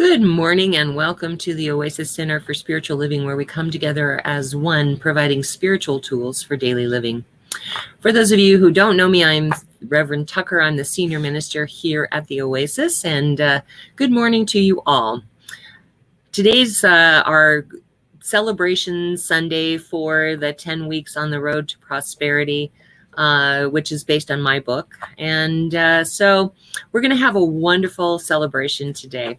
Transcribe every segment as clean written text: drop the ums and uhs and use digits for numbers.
Good morning and welcome to the Oasis Center for Spiritual Living, where we come together as one, providing spiritual tools for daily living. For those of you who don't know me, I'm Reverend Tucker. I'm the senior minister here at the Oasis, and good morning to you all. Today's our celebration Sunday for the 10 weeks on the road to prosperity, which is based on my book. And so we're going to have a wonderful celebration today.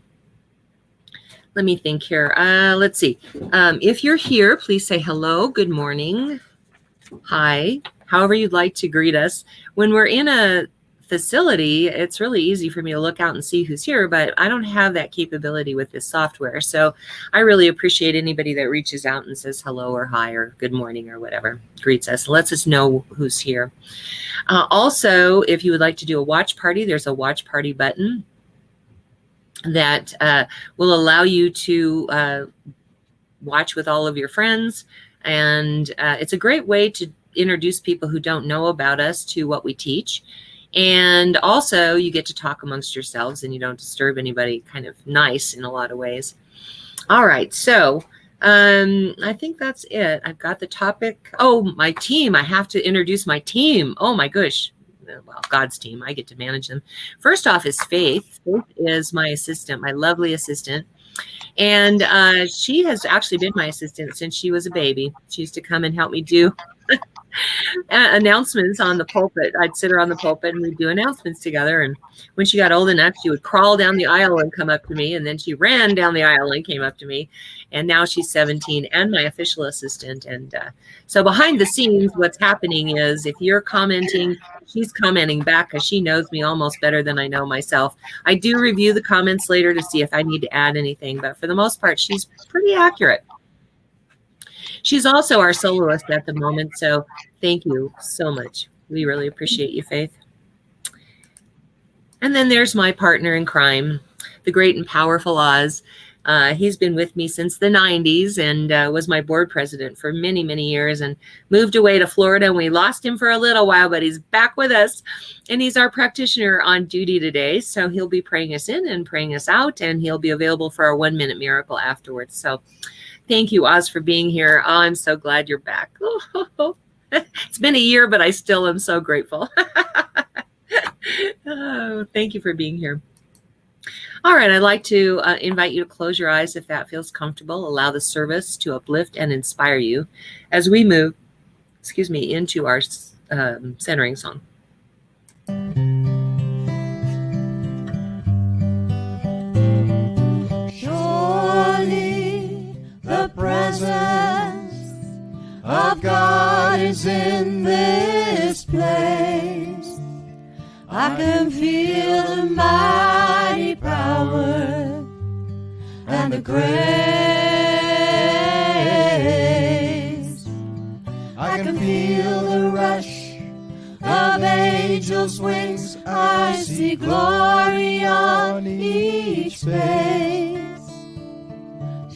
Let me think here. Let's see. If you're here, please say hello, good morning, hi, however you'd like to greet us. When we're in a facility, it's really easy for me to look out and see who's here, but I don't have that capability with this software. So I really appreciate anybody that reaches out and says hello or hi or good morning or whatever, greets us, lets us know who's here. Also, if you would like to do a watch party, there's a watch party button that will allow you to watch with all of your friends. And it's a great way to introduce people who don't know about us to what we teach. And also you get to talk amongst yourselves and you don't disturb anybody, kind of nice in a lot of ways. All right, so I think that's it. I've got the topic. Oh, my team. I have to introduce my team. Oh my gosh. Well, God's team. I get to manage them. First off is Faith. Faith is my assistant, my lovely assistant. And she has actually been my assistant since she was a baby. She used to come and help me do announcements on the pulpit. I'd sit her on the pulpit and we'd do announcements together. And when she got old enough, she would crawl down the aisle and come up to me. And then she ran down the aisle and came up to me. And now she's 17 and my official assistant. And so behind the scenes, what's happening is if you're commenting, she's commenting back because she knows me almost better than I know myself. I do review the comments later to see if I need to add anything, but for the most part, she's pretty accurate. She's also our soloist at the moment, so thank you so much. We really appreciate you, Faith. And then there's my partner in crime, the great and powerful Oz. He's been with me since the 90s and was my board president for many, many years and moved away to Florida. And we lost him for a little while, but he's back with us. And he's our practitioner on duty today. So he'll be praying us in and praying us out, and he'll be available for our 1-minute miracle afterwards. So thank you, Oz, for being here. Oh, I'm so glad you're back. Oh, it's been a year, but I still am so grateful. Oh, thank you for being here. All right, I'd like to invite you to close your eyes if that feels comfortable. Allow the service to uplift and inspire you as we move, into our centering song. Surely the presence of God is in this place. I can feel the mighty power and the grace. I can feel the rush of angels' wings. I see glory on each face.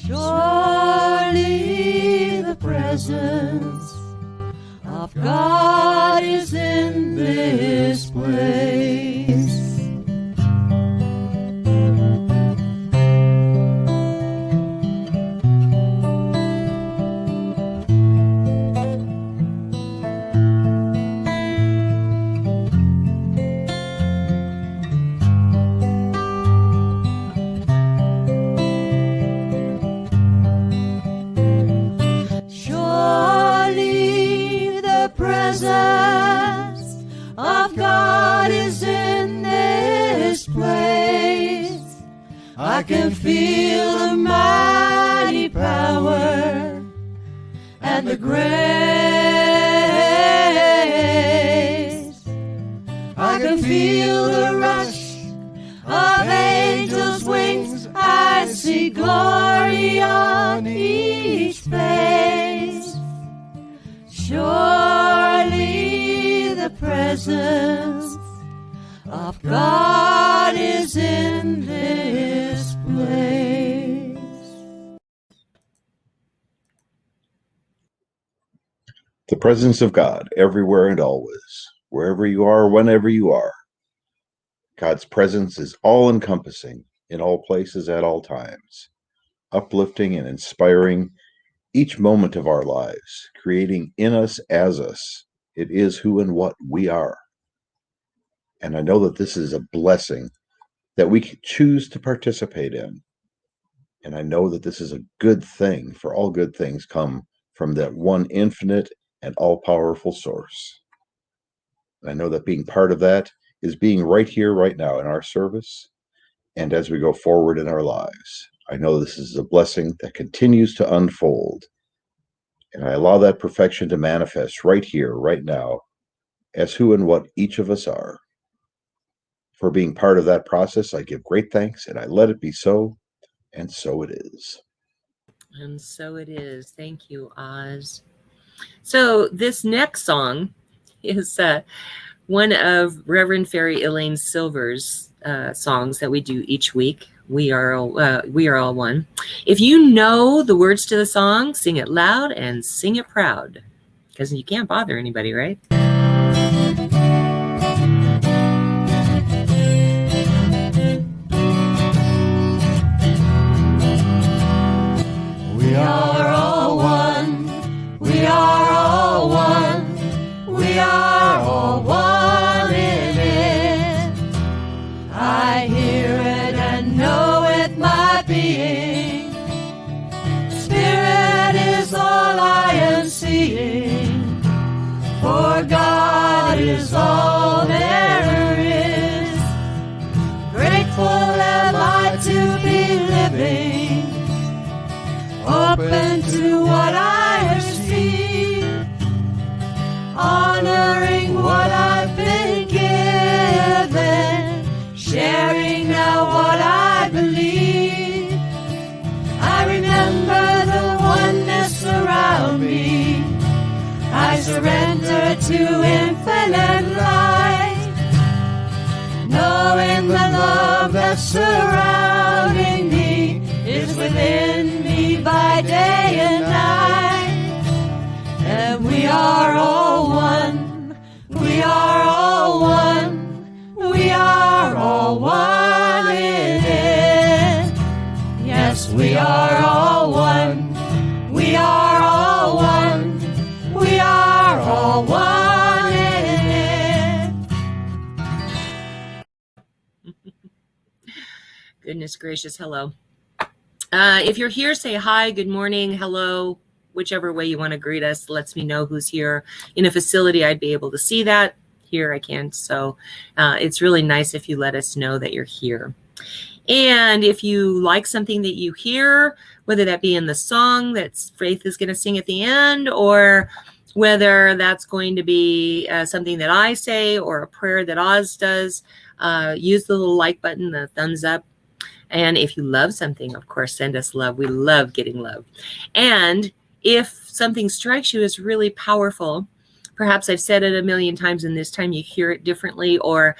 Surely the presence of God is in this place. Surely the presence of God is in this place. I can feel the mighty power and the grace. I can feel the rush of angels' wings. I see glory on each face. Surely the presence of God is in this place. The presence of God everywhere and always, wherever you are, whenever you are. God's presence is all-encompassing, in all places at all times, uplifting and inspiring each moment of our lives, creating in us as us. It is who and what we are. And I know that this is a blessing that we can choose to participate in. And I know that this is a good thing, for all good things come from that one infinite and all-powerful source. And I know that being part of that is being right here, right now in our service, and as we go forward in our lives. I know this is a blessing that continues to unfold. And I allow that perfection to manifest right here, right now, as who and what each of us are. For being part of that process, I give great thanks, and I let it be so, and so it is. And so it is. Thank you, Oz. So this next song is one of Reverend Fairy Elaine Silver's songs that we do each week. We are all one. If you know the words to the song, sing it loud and sing it proud, because you can't bother anybody, right? We are all one. We are all one. We are all one in it. I hear it and know it, my being. Spirit is all I am seeing. For God is all there is. Grateful am I to be living, open to what I receive, honoring what I've been given, sharing now what I believe. I remember the oneness around me. I surrender to infinite light, knowing the love that's surrounding me is within me by day and night. And we are all one. We are all one. We are all one in it. Yes, we are all one. We are all one. We are all one in it. Goodness gracious, hello. If you're here, say hi, good morning, hello, whichever way you want to greet us. Lets me know who's here. In a facility, I'd be able to see that. Here I can't. So it's really nice if you let us know that you're here. And if you like something that you hear, whether that be in the song that Faith is going to sing at the end, or whether that's going to be something that I say or a prayer that Oz does, use the little like button, the thumbs up. And if you love something, of course, send us love. We love getting love. And if something strikes you as really powerful, perhaps I've said it a million times and this time you hear it differently, or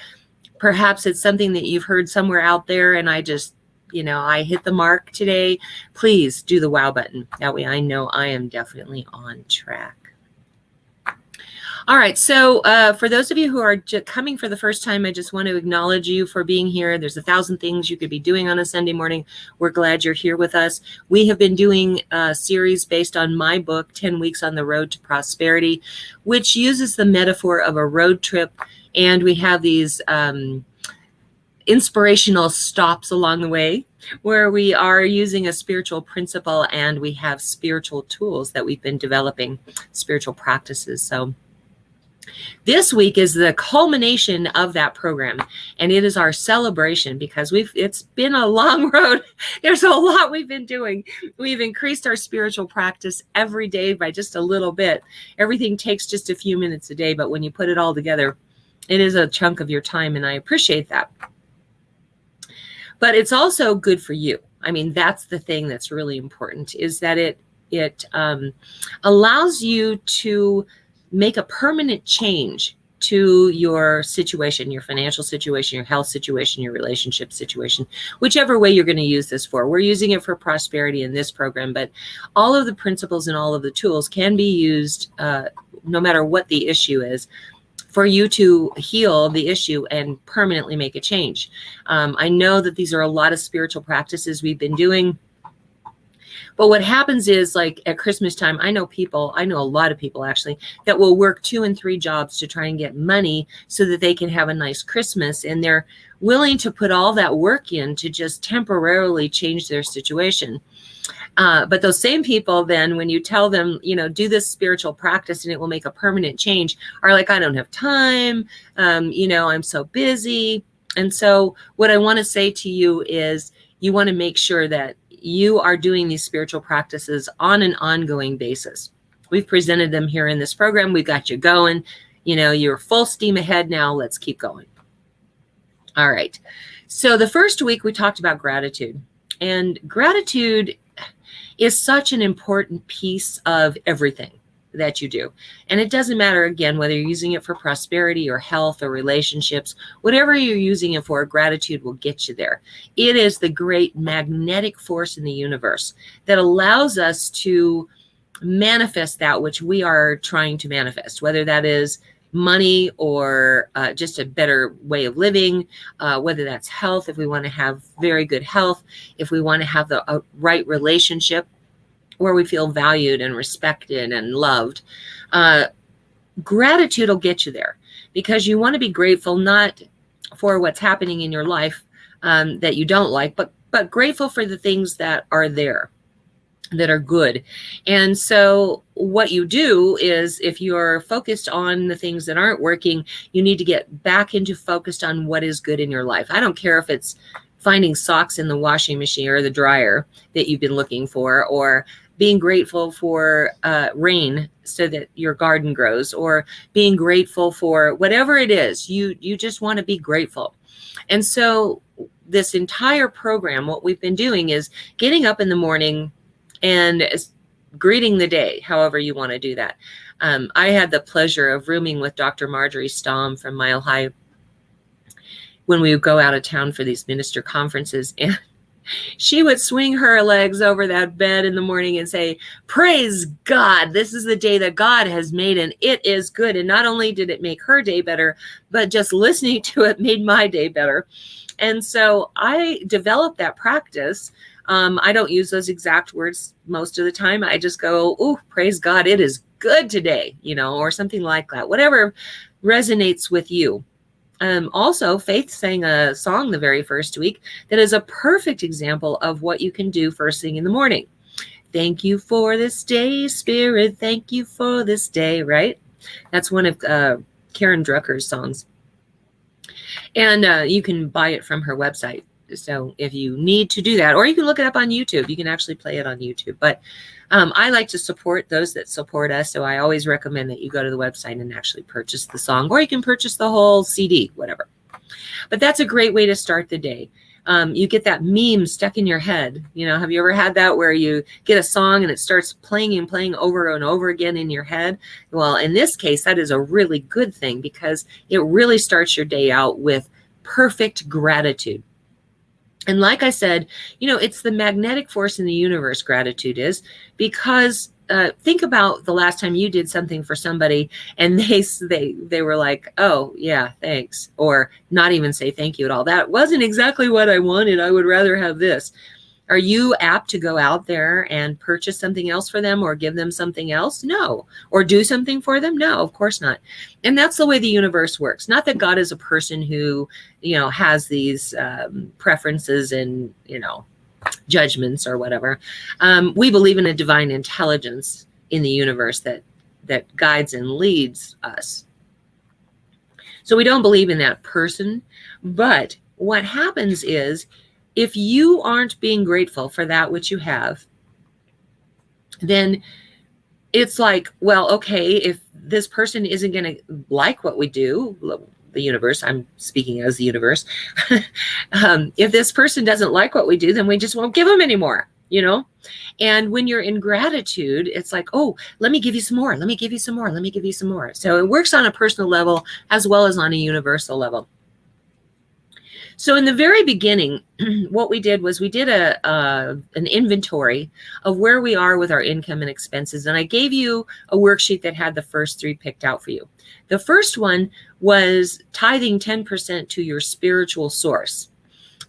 perhaps it's something that you've heard somewhere out there and I just, I hit the mark today, please do the wow button. That way I know I am definitely on track. All right, so for those of you who are coming for the first time, I just want to acknowledge you for being here. There's 1,000 things you could be doing on a Sunday morning. We're glad you're here with us. We have been doing a series based on my book, 10 Weeks on the Road to Prosperity, which uses the metaphor of a road trip. And we have these inspirational stops along the way where we are using a spiritual principle and we have spiritual tools that we've been developing, spiritual practices. So this week is the culmination of that program, and it is our celebration because it's been a long road. There's a lot we've been doing. We've increased our spiritual practice every day by just a little bit. Everything takes just a few minutes a day, but when you put it all together, it is a chunk of your time, and I appreciate that. But it's also good for you. I mean, that's the thing that's really important, is that it allows you to make a permanent change to your situation, your financial situation, your health situation, your relationship situation, whichever way you're going to use this for. We're using it for prosperity in this program, but all of the principles and all of the tools can be used no matter what the issue is for you to heal the issue and permanently make a change. I know that these are a lot of spiritual practices we've been doing. But what happens is, like at Christmas time, I know a lot of people actually, that will work 2 and 3 jobs to try and get money so that they can have a nice Christmas. And they're willing to put all that work in to just temporarily change their situation. But those same people then, when you tell them, do this spiritual practice and it will make a permanent change, are like, I don't have time. I'm so busy. And so what I want to say to you is, you want to make sure that you are doing these spiritual practices on an ongoing basis. We've presented them here in this program. We got you going. You're full steam ahead now. Let's keep going. All right. So the first week we talked about gratitude, and gratitude is such an important piece of everything that you do. And it doesn't matter, again, whether you're using it for prosperity or health or relationships, whatever you're using it for, gratitude will get you there. It is the great magnetic force in the universe that allows us to manifest that which we are trying to manifest, whether that is money or just a better way of living, whether that's health, if we want to have very good health, if we want to have the right relationship where we feel valued and respected and loved. Gratitude will get you there, because you want to be grateful not for what's happening in your life that you don't like, but grateful for the things that are there, that are good. And so what you do is, if you're focused on the things that aren't working, you need to get back into focused on what is good in your life. I don't care if it's finding socks in the washing machine or the dryer that you've been looking for, or being grateful for rain so that your garden grows, or being grateful for whatever it is. You just want to be grateful. And so this entire program, what we've been doing is getting up in the morning and greeting the day, however you want to do that. I had the pleasure of rooming with Dr. Marjorie Stamm from Mile High when we would go out of town for these minister conferences, and she would swing her legs over that bed in the morning and say, "Praise God, this is the day that God has made, and it is good." And not only did it make her day better, but just listening to it made my day better. And so I developed that practice. I don't use those exact words most of the time. I just go, "Oh, praise God, it is good today," or something like that, whatever resonates with you. Also, Faith sang a song the very first week that is a perfect example of what you can do first thing in the morning. Thank you for this day, Spirit. Thank you for this day, right? That's one of Karen Drucker's songs. And you can buy it from her website. So if you need to do that, or you can look it up on YouTube, you can actually play it on YouTube. But I like to support those that support us. So I always recommend that you go to the website and actually purchase the song, or you can purchase the whole CD, whatever. But that's a great way to start the day. You get that meme stuck in your head. Have you ever had that, where you get a song and it starts playing and playing over and over again in your head? Well, in this case, that is a really good thing, because it really starts your day out with perfect gratitude. And like I said, it's the magnetic force in the universe, gratitude is, because think about the last time you did something for somebody and they were like, "Oh, yeah, thanks," or not even say thank you at all. "That wasn't exactly what I wanted. I would rather have this." Are you apt to go out there and purchase something else for them, or give them something else? No. Or do something for them? No, of course not. And that's the way the universe works. Not that God is a person who, has these preferences and, judgments or whatever. We believe in a divine intelligence in the universe that guides and leads us. So we don't believe in that person. But what happens is, if you aren't being grateful for that which you have, then it's like, well, okay, if this person isn't going to like what we do, the universe, I'm speaking as the universe, if this person doesn't like what we do, then we just won't give them anymore, And when you're in gratitude, it's like, "Oh, let me give you some more. Let me give you some more. Let me give you some more." So it works on a personal level as well as on a universal level. So in the very beginning, what we did was we did an inventory of where we are with our income and expenses. And I gave you a worksheet that had the first 3 picked out for you. The first one was tithing 10% to your spiritual source,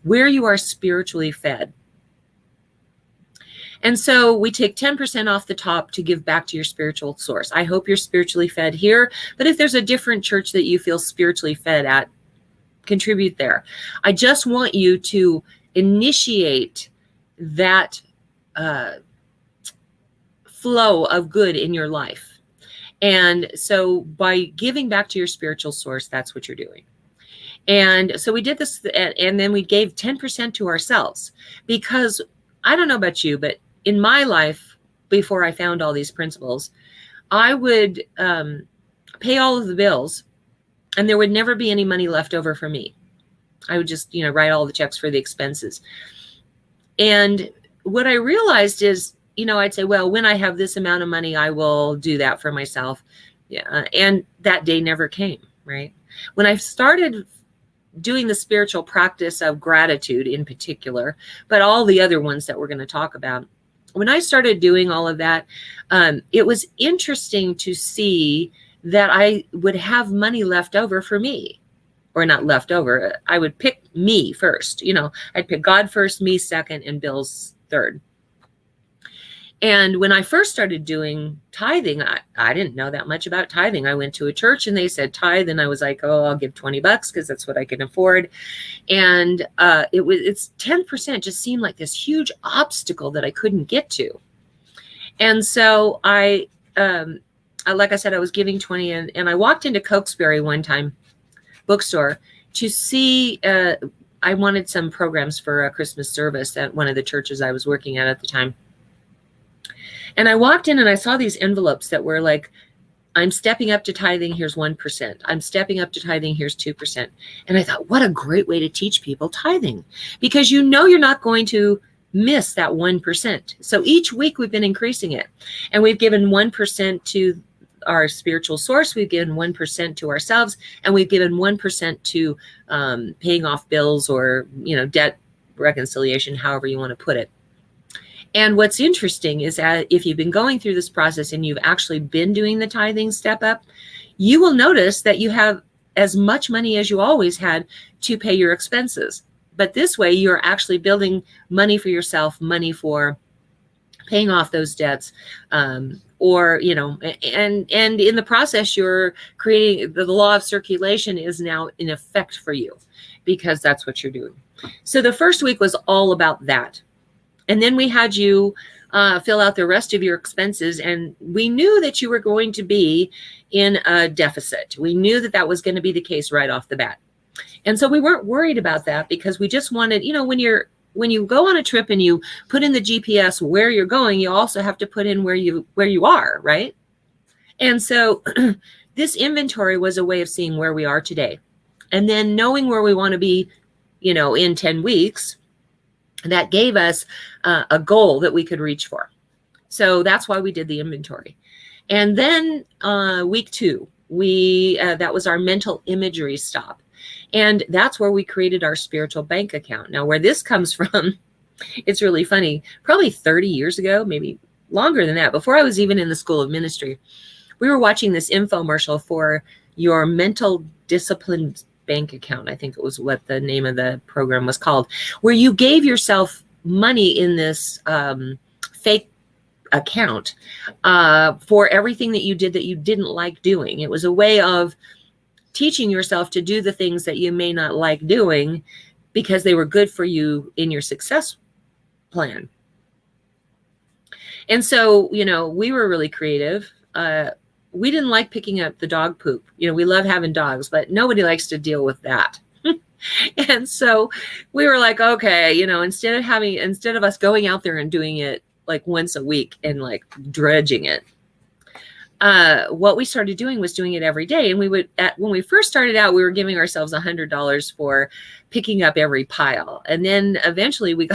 where you are spiritually fed. And so we take 10% off the top to give back to your spiritual source. I hope you're spiritually fed here, but if there's a different church that you feel spiritually fed at, contribute there. I just want you to initiate that flow of good in your life. And so by giving back to your spiritual source, that's what you're doing. And so we did this, and then we gave 10% to ourselves, because I don't know about you, but in my life, before I found all these principles, I would pay all of the bills, and there would never be any money left over for me. I would just, write all the checks for the expenses. And what I realized is, I'd say, well, when I have this amount of money, I will do that for myself. Yeah. And that day never came, right? When I started doing the spiritual practice of gratitude in particular, but all the other ones that we're going to talk about, when I started doing all of that, it was interesting to see that I would have money left over for me, or not left over. I would pick me first. I'd pick God first, me second, and bills third. And when I first started doing tithing, I didn't know that much about tithing. I went to a church and they said tithe, and I was like, oh, I'll give $20 because that's what I can afford. And it's 10% just seemed like this huge obstacle that I couldn't get to. And so like I said, I was giving 20, and I walked into Cokesbury one time, bookstore, to see, I wanted some programs for a Christmas service at one of the churches I was working at the time. And I walked in and I saw these envelopes that were like, I'm stepping up to tithing, here's 1%. I'm stepping up to tithing, here's 2%. And I thought, what a great way to teach people tithing, because you're not going to miss that 1%. So each week we've been increasing it, and we've given 1% to our spiritual source, we've given 1% to ourselves, and we've given 1% to paying off bills, or debt reconciliation, however you want to put it. And what's interesting is that if you've been going through this process and you've actually been doing the tithing step up, you will notice that you have as much money as you always had to pay your expenses. But this way, you're actually building money for yourself, money for paying off those debts, or, and in the process, you're creating the law of circulation is now in effect for you, because that's what you're doing. So the first week was all about that. And then we had you fill out the rest of your expenses, and we knew that you were going to be in a deficit. We knew that that was going to be the case right off the bat. And so we weren't worried about that, because we just wanted, when you go on a trip and you put in the GPS where you're going, you also have to put in where you are, right? And so this inventory was a way of seeing where we are today, and then knowing where we want to be, in 10 weeks. That gave us a goal that we could reach for. So that's why we did the inventory. And then week 2, that was our mental imagery stop. And that's where we created our spiritual bank account. Now, where this comes from, it's really funny. Probably 30 years ago, maybe longer than that, before I was even in the School of Ministry, we were watching this infomercial for your mental discipline bank account. I think it was what the name of the program was called, where you gave yourself money in this fake account for everything that you did that you didn't like doing. It was a way of teaching yourself to do the things that you may not like doing, because they were good for you in your success plan. And so, we were really creative. We didn't like picking up the dog poop. We love having dogs, but nobody likes to deal with that. And so we were like, okay, instead of us going out there and doing it like once a week and like dredging it, what we started doing was doing it every day. And when we first started out, we were giving ourselves $100 for picking up every pile. And then eventually we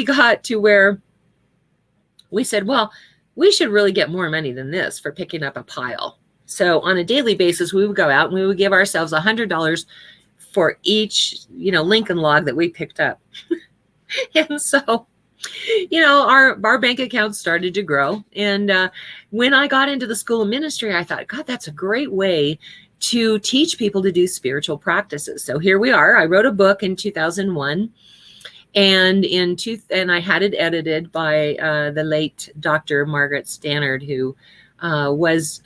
got to where we said, well, we should really get more money than this for picking up a pile. So on a daily basis, we would go out and we would give ourselves $100 for each, Lincoln log that we picked up. And so, our bank account started to grow. And when I got into the School of Ministry, I thought, God, that's a great way to teach people to do spiritual practices. So here we are. I wrote a book in 2001. And I had it edited by the late Dr. Margaret Stannard, who was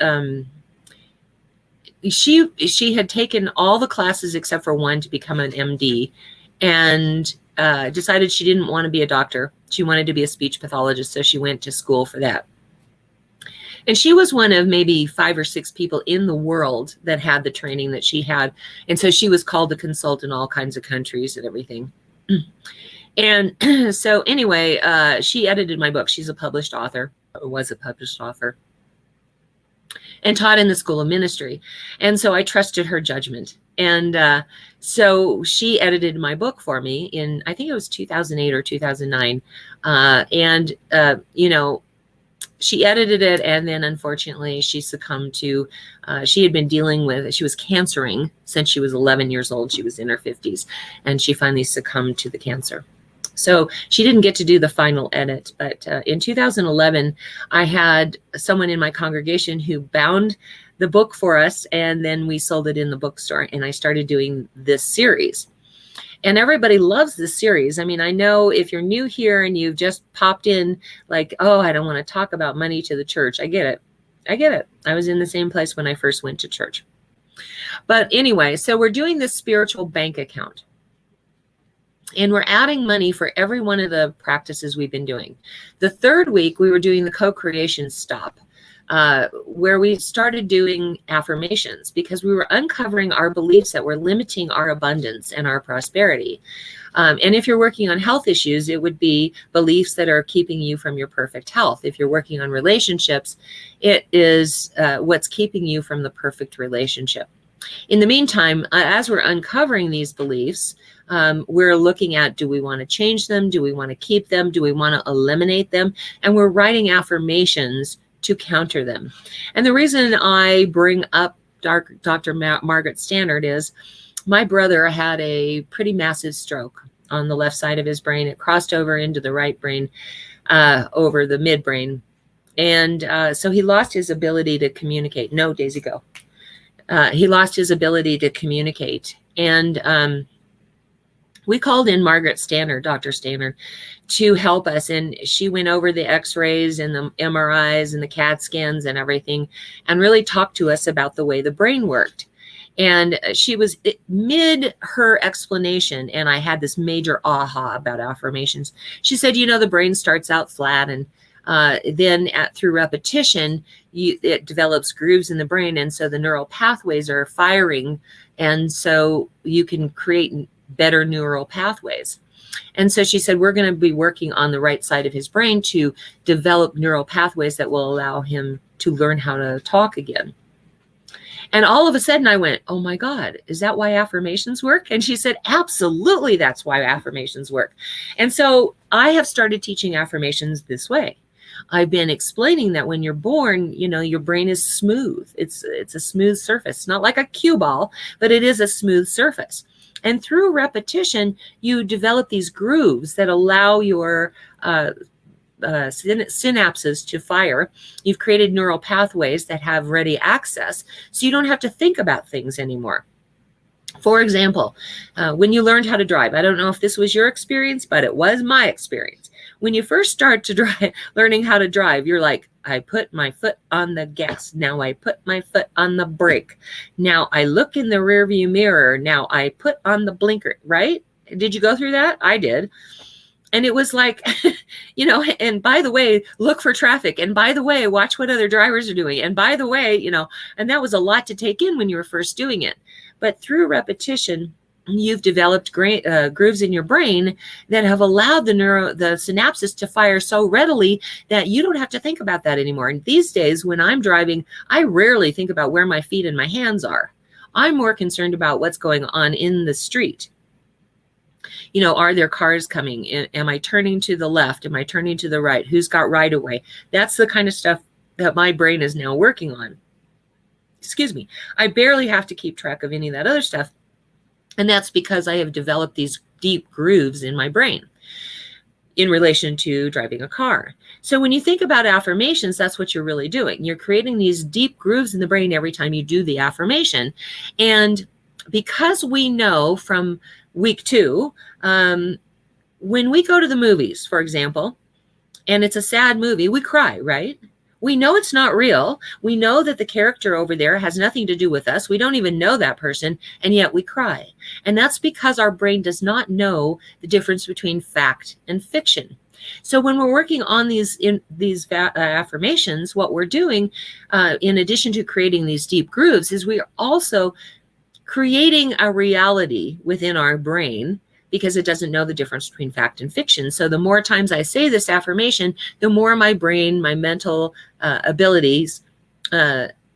she had taken all the classes except for one to become an MD, and decided she didn't want to be a doctor. She wanted to be a speech pathologist, so she went to school for that. And she was one of maybe 5 or 6 people in the world that had the training that she had. And so she was called to consult in all kinds of countries and everything. And so anyway, she edited my book. She's a published author, or was a published author, and taught in the School of Ministry. And so I trusted her judgment. And so she edited my book for me in, I think it was 2008 or 2009. She edited it, and then unfortunately she succumbed to, she had been dealing with, she was cancering since she was 11 years old. She was in her 50s, and she finally succumbed to the cancer. So she didn't get to do the final edit. But in 2011, I had someone in my congregation who bound the book for us, and then we sold it in the bookstore, and I started doing this series. And everybody loves this series. I mean, I know if you're new here and you've just popped in like, oh, I don't want to talk about money to the church. I get it. I was in the same place when I first went to church. But anyway, so we're doing this spiritual bank account. And we're adding money for every one of the practices we've been doing. The third week, we were doing the co-creation stop, where we started doing affirmations because we were uncovering our beliefs that were limiting our abundance and our prosperity. And if you're working on health issues, it would be beliefs that are keeping you from your perfect health. If you're working on relationships, it is what's keeping you from the perfect relationship. In the meantime, as we're uncovering these beliefs, we're looking at, do we want to change them? Do we want to keep them? Do we want to eliminate them? And we're writing affirmations to counter them. And the reason I bring up Dr. Margaret Stannard is my brother had a pretty massive stroke on the left side of his brain. It crossed over into the right brain, over the midbrain. And so he lost his ability to communicate. No, Daisy, go. He lost his ability to communicate. And we called in Margaret Stannard, Dr. Stannard, to help us. And she went over the x-rays and the MRIs and the CAT scans and everything, and really talked to us about the way the brain worked. And she was mid her explanation, and I had this major aha about affirmations. She said, the brain starts out flat, and then through repetition, it develops grooves in the brain. And so the neural pathways are firing. And so you can create better neural pathways. And so she said, we're going to be working on the right side of his brain to develop neural pathways that will allow him to learn how to talk again. And all of a sudden I went, oh my God, is that why affirmations work? And she said, absolutely, that's why affirmations work. And so I have started teaching affirmations this way. I've been explaining that when you're born, your brain is smooth. It's a smooth surface, not like a cue ball, but it is a smooth surface. And through repetition, you develop these grooves that allow your synapses to fire. You've created neural pathways that have ready access, so you don't have to think about things anymore. For example, when you learned how to drive, I don't know if this was your experience, but it was my experience. When you first start to drive, learning how to drive, you're like, I put my foot on the gas. Now I put my foot on the brake. Now I look in the rearview mirror. Now I put on the blinker, right? Did you go through that? I did. And it was like, and by the way, look for traffic. And by the way, watch what other drivers are doing. And by the way, and that was a lot to take in when you were first doing it. But through repetition, you've developed great grooves in your brain that have allowed the synapses to fire so readily that you don't have to think about that anymore. And these days, when I'm driving, I rarely think about where my feet and my hands are. I'm more concerned about what's going on in the street. Are there cars coming? Am I turning to the left? Am I turning to the right? Who's got right of way? That's the kind of stuff that my brain is now working on. Excuse me. I barely have to keep track of any of that other stuff And that's because I have developed these deep grooves in my brain in relation to driving a car. So when you think about affirmations, that's what you're really doing. You're creating these deep grooves in the brain every time you do the affirmation. And because we know from week 2, when we go to the movies, for example, and it's a sad movie, we cry, right? We know it's not real. We know that the character over there has nothing to do with us. We don't even know that person, and yet we cry. And that's because our brain does not know the difference between fact and fiction. So when we're working on these affirmations, what we're doing, in addition to creating these deep grooves, is we're also creating a reality within our brain, because it doesn't know the difference between fact and fiction. So the more times I say this affirmation, the more my brain, my mental abilities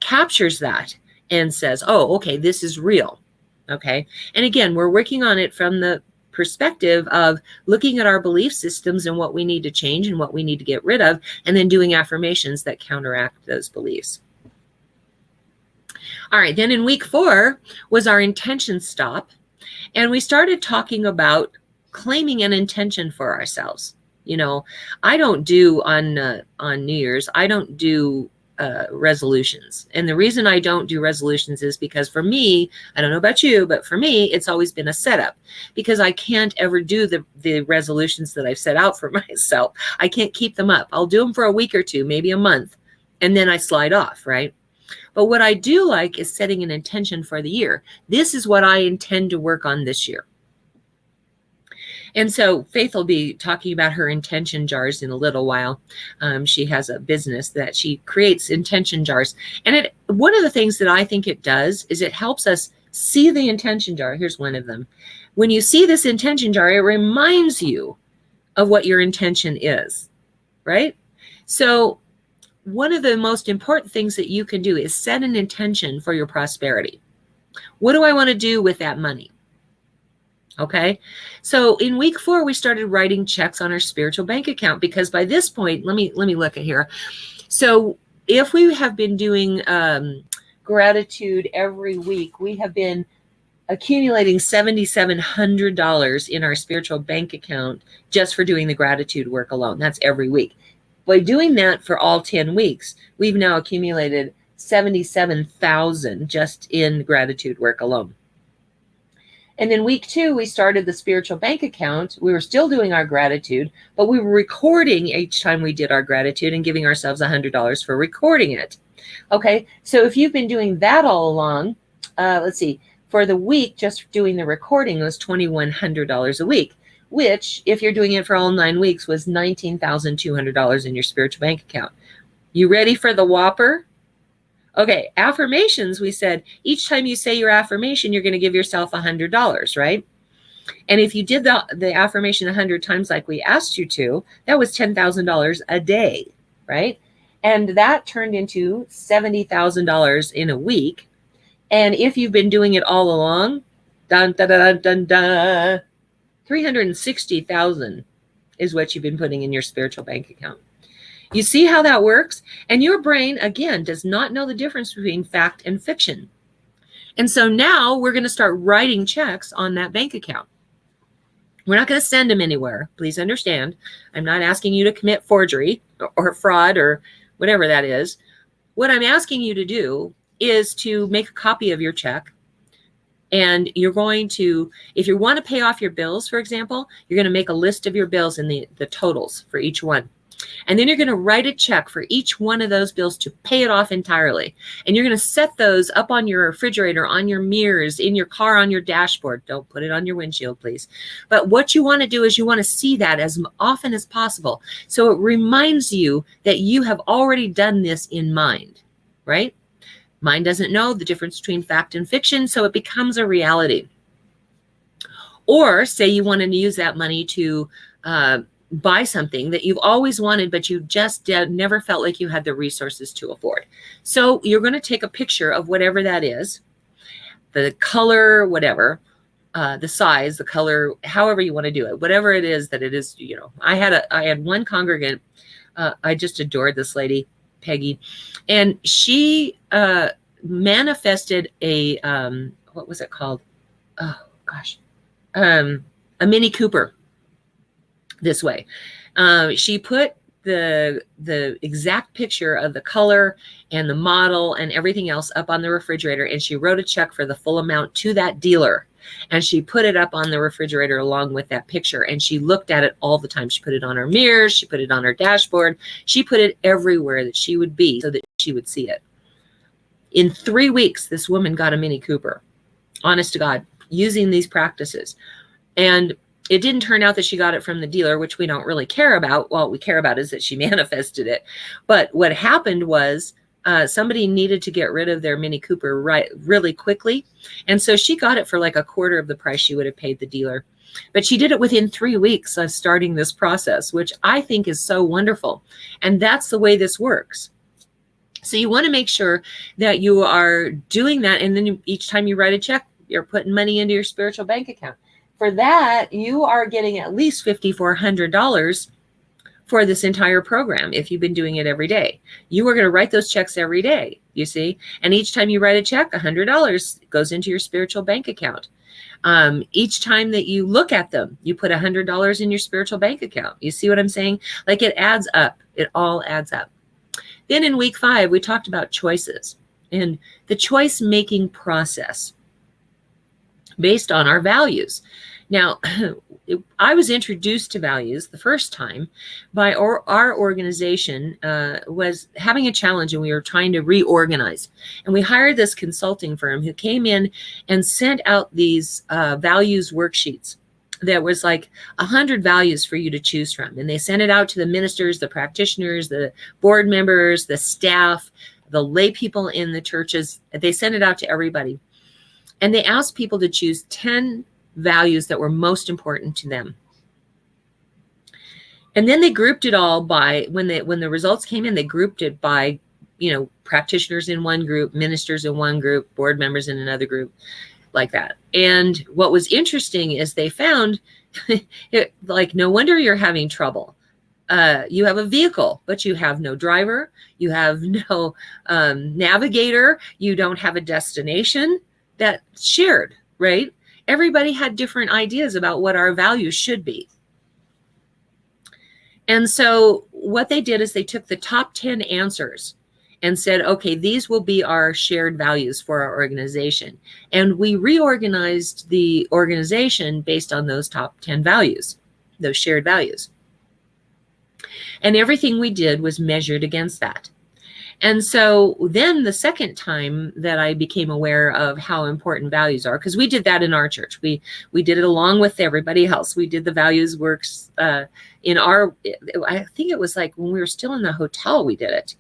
captures that and says, oh, okay, this is real. Okay. And again, we're working on it from the perspective of looking at our belief systems and what we need to change and what we need to get rid of, and then doing affirmations that counteract those beliefs. All right. Then in week 4 was our intention stop. And we started talking about claiming an intention for ourselves. You know, I don't do on New Year's, I don't do resolutions. And the reason I don't do resolutions is because for me, I don't know about you, but for me, it's always been a setup, because I can't ever do the resolutions that I've set out for myself. I can't keep them up. I'll do them for a week or two, maybe a month, and then I slide off, right? But what I do like is setting an intention for the year. This is what I intend to work on this year. And so Faith will be talking about her intention jars in a little while. She has a business that she creates intention jars. And one of the things that I think it does is it helps us see the intention jar. Here's one of them. When you see this intention jar, it reminds you of what your intention is, right? So one of the most important things that you can do is set an intention for your prosperity. What do I want to do with that money? Okay. So in week 4, we started writing checks on our spiritual bank account, because by this point, let me look at here. So if we have been doing gratitude every week, we have been accumulating $7,700 in our spiritual bank account just for doing the gratitude work alone. That's every week. By doing that for all 10 weeks, we've now accumulated $77,000 just in gratitude work alone. And then week 2, we started the spiritual bank account. We were still doing our gratitude, but we were recording each time we did our gratitude and giving ourselves $100 for recording it. Okay, so if you've been doing that all along, let's see, for the week, just doing the recording was $2,100 a week, which, if you're doing it for all 9 weeks, was $19,200 in your spiritual bank account. You ready for the whopper? Okay, affirmations, we said, each time you say your affirmation, you're going to give yourself $100, right? And if you did the affirmation 100 times like we asked you to, that was $10,000 a day, right? And that turned into $70,000 in a week. And if you've been doing it all along, dun, dun, dun, dun, dun, $360,000 is what you've been putting in your spiritual bank account. You see how that works? And your brain, again, does not know the difference between fact and fiction. And so now we're going to start writing checks on that bank account. We're not going to send them anywhere. Please understand. I'm not asking you to commit forgery or fraud or whatever that is. What I'm asking you to do is to make a copy of your check. And you're going to, if you want to pay off your bills, for example, you're going to make a list of your bills and the totals for each one. And then you're going to write a check for each one of those bills to pay it off entirely. And you're going to set those up on your refrigerator, on your mirrors, in your car, on your dashboard. Don't put it on your windshield, please. But what you want to do is you want to see that as often as possible. So it reminds you that you have already done this in mind, right? Mind doesn't know the difference between fact and fiction, so it becomes a reality. Or say you wanted to use that money to buy something that you've always wanted, but you just never felt like you had the resources to afford. So you're going to take a picture of whatever that is, the color, whatever, the size, the color, however you want to do it, whatever it is that it is. You know, I had one congregant. I just adored this lady, Peggy, and she manifested a what was it called? Oh, a Mini Cooper this way. She put the exact picture of the color and the model and everything else up on the refrigerator, and she wrote a check for the full amount to that dealer, and she put it up on the refrigerator along with that picture, and she looked at it all the time. She put it on her mirrors, she put it on her dashboard, she put it everywhere that she would be so that she would see it. In 3 weeks, this woman got a Mini Cooper, honest to God, using these practices. And it didn't turn out that she got it from the dealer, which we don't really care about. What we care about is that she manifested it. But what happened was somebody needed to get rid of their Mini Cooper really quickly. And so she got it for like a quarter of the price she would have paid the dealer. But she did it within 3 weeks of starting this process, which I think is so wonderful. And that's the way this works. So you want to make sure that you are doing that. And then each time you write a check, you're putting money into your spiritual bank account. For that, you are getting at least $5,400 for this entire program if you've been doing it every day. You are going to write those checks every day, you see? And each time you write a check, $100 goes into your spiritual bank account. Each time that you look at them, you put $100 in your spiritual bank account. You see what I'm saying? Like, it adds up. It all adds up. Then in week 5, we talked about choices and the choice-making process based on our values. Now, I was introduced to values the first time by our organization was having a challenge, and we were trying to reorganize. And we hired this consulting firm who came in and sent out these values worksheets. There was like 100 values for you to choose from. And they sent it out to the ministers, the practitioners, the board members, the staff, the lay people in the churches. They sent it out to everybody. And they asked people to choose 10 values that were most important to them. And then they grouped it all by, when the results came in, they grouped it by, practitioners in one group, ministers in one group, board members in another group, like that. And what was interesting is they found, no wonder you're having trouble. You have a vehicle, but you have no driver. You have no navigator. You don't have a destination that's shared, right? Everybody had different ideas about what our values should be. And so what they did is they took the top 10 answers and said, okay, these will be our shared values for our organization. And we reorganized the organization based on those top 10 values, those shared values. And everything we did was measured against that. And so then the second time that I became aware of how important values are, because we did that in our church. We did it along with everybody else. We did the values works in our, I think it was like when we were still in the hotel, we did it.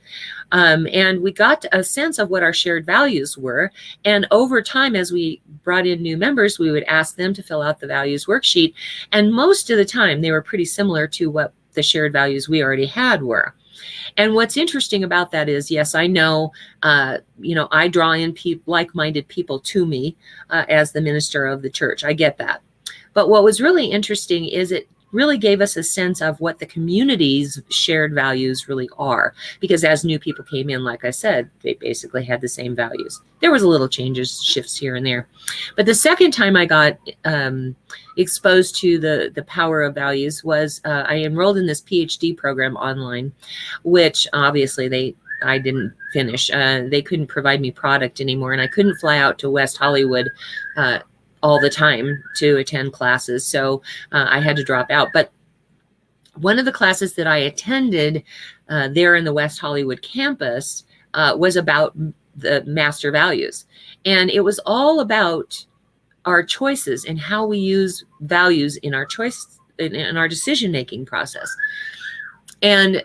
And we got a sense of what our shared values were. And over time, as we brought in new members, we would ask them to fill out the values worksheet. And most of the time, they were pretty similar to what the shared values we already had were. And what's interesting about that is, yes, I know, I draw in like-minded people to me as the minister of the church. I get that. But what was really interesting is it really gave us a sense of what the community's shared values really are. Because as new people came in, like I said, they basically had the same values. There was a little changes, shifts here and there. But the second time I got exposed to the power of values was I enrolled in this PhD program online, which obviously I didn't finish. They couldn't provide me product anymore, and I couldn't fly out to West Hollywood all the time to attend classes. So I had to drop out. But one of the classes that I attended there in the West Hollywood campus was about the master values. And it was all about our choices and how we use values in our choice, in our decision-making process. And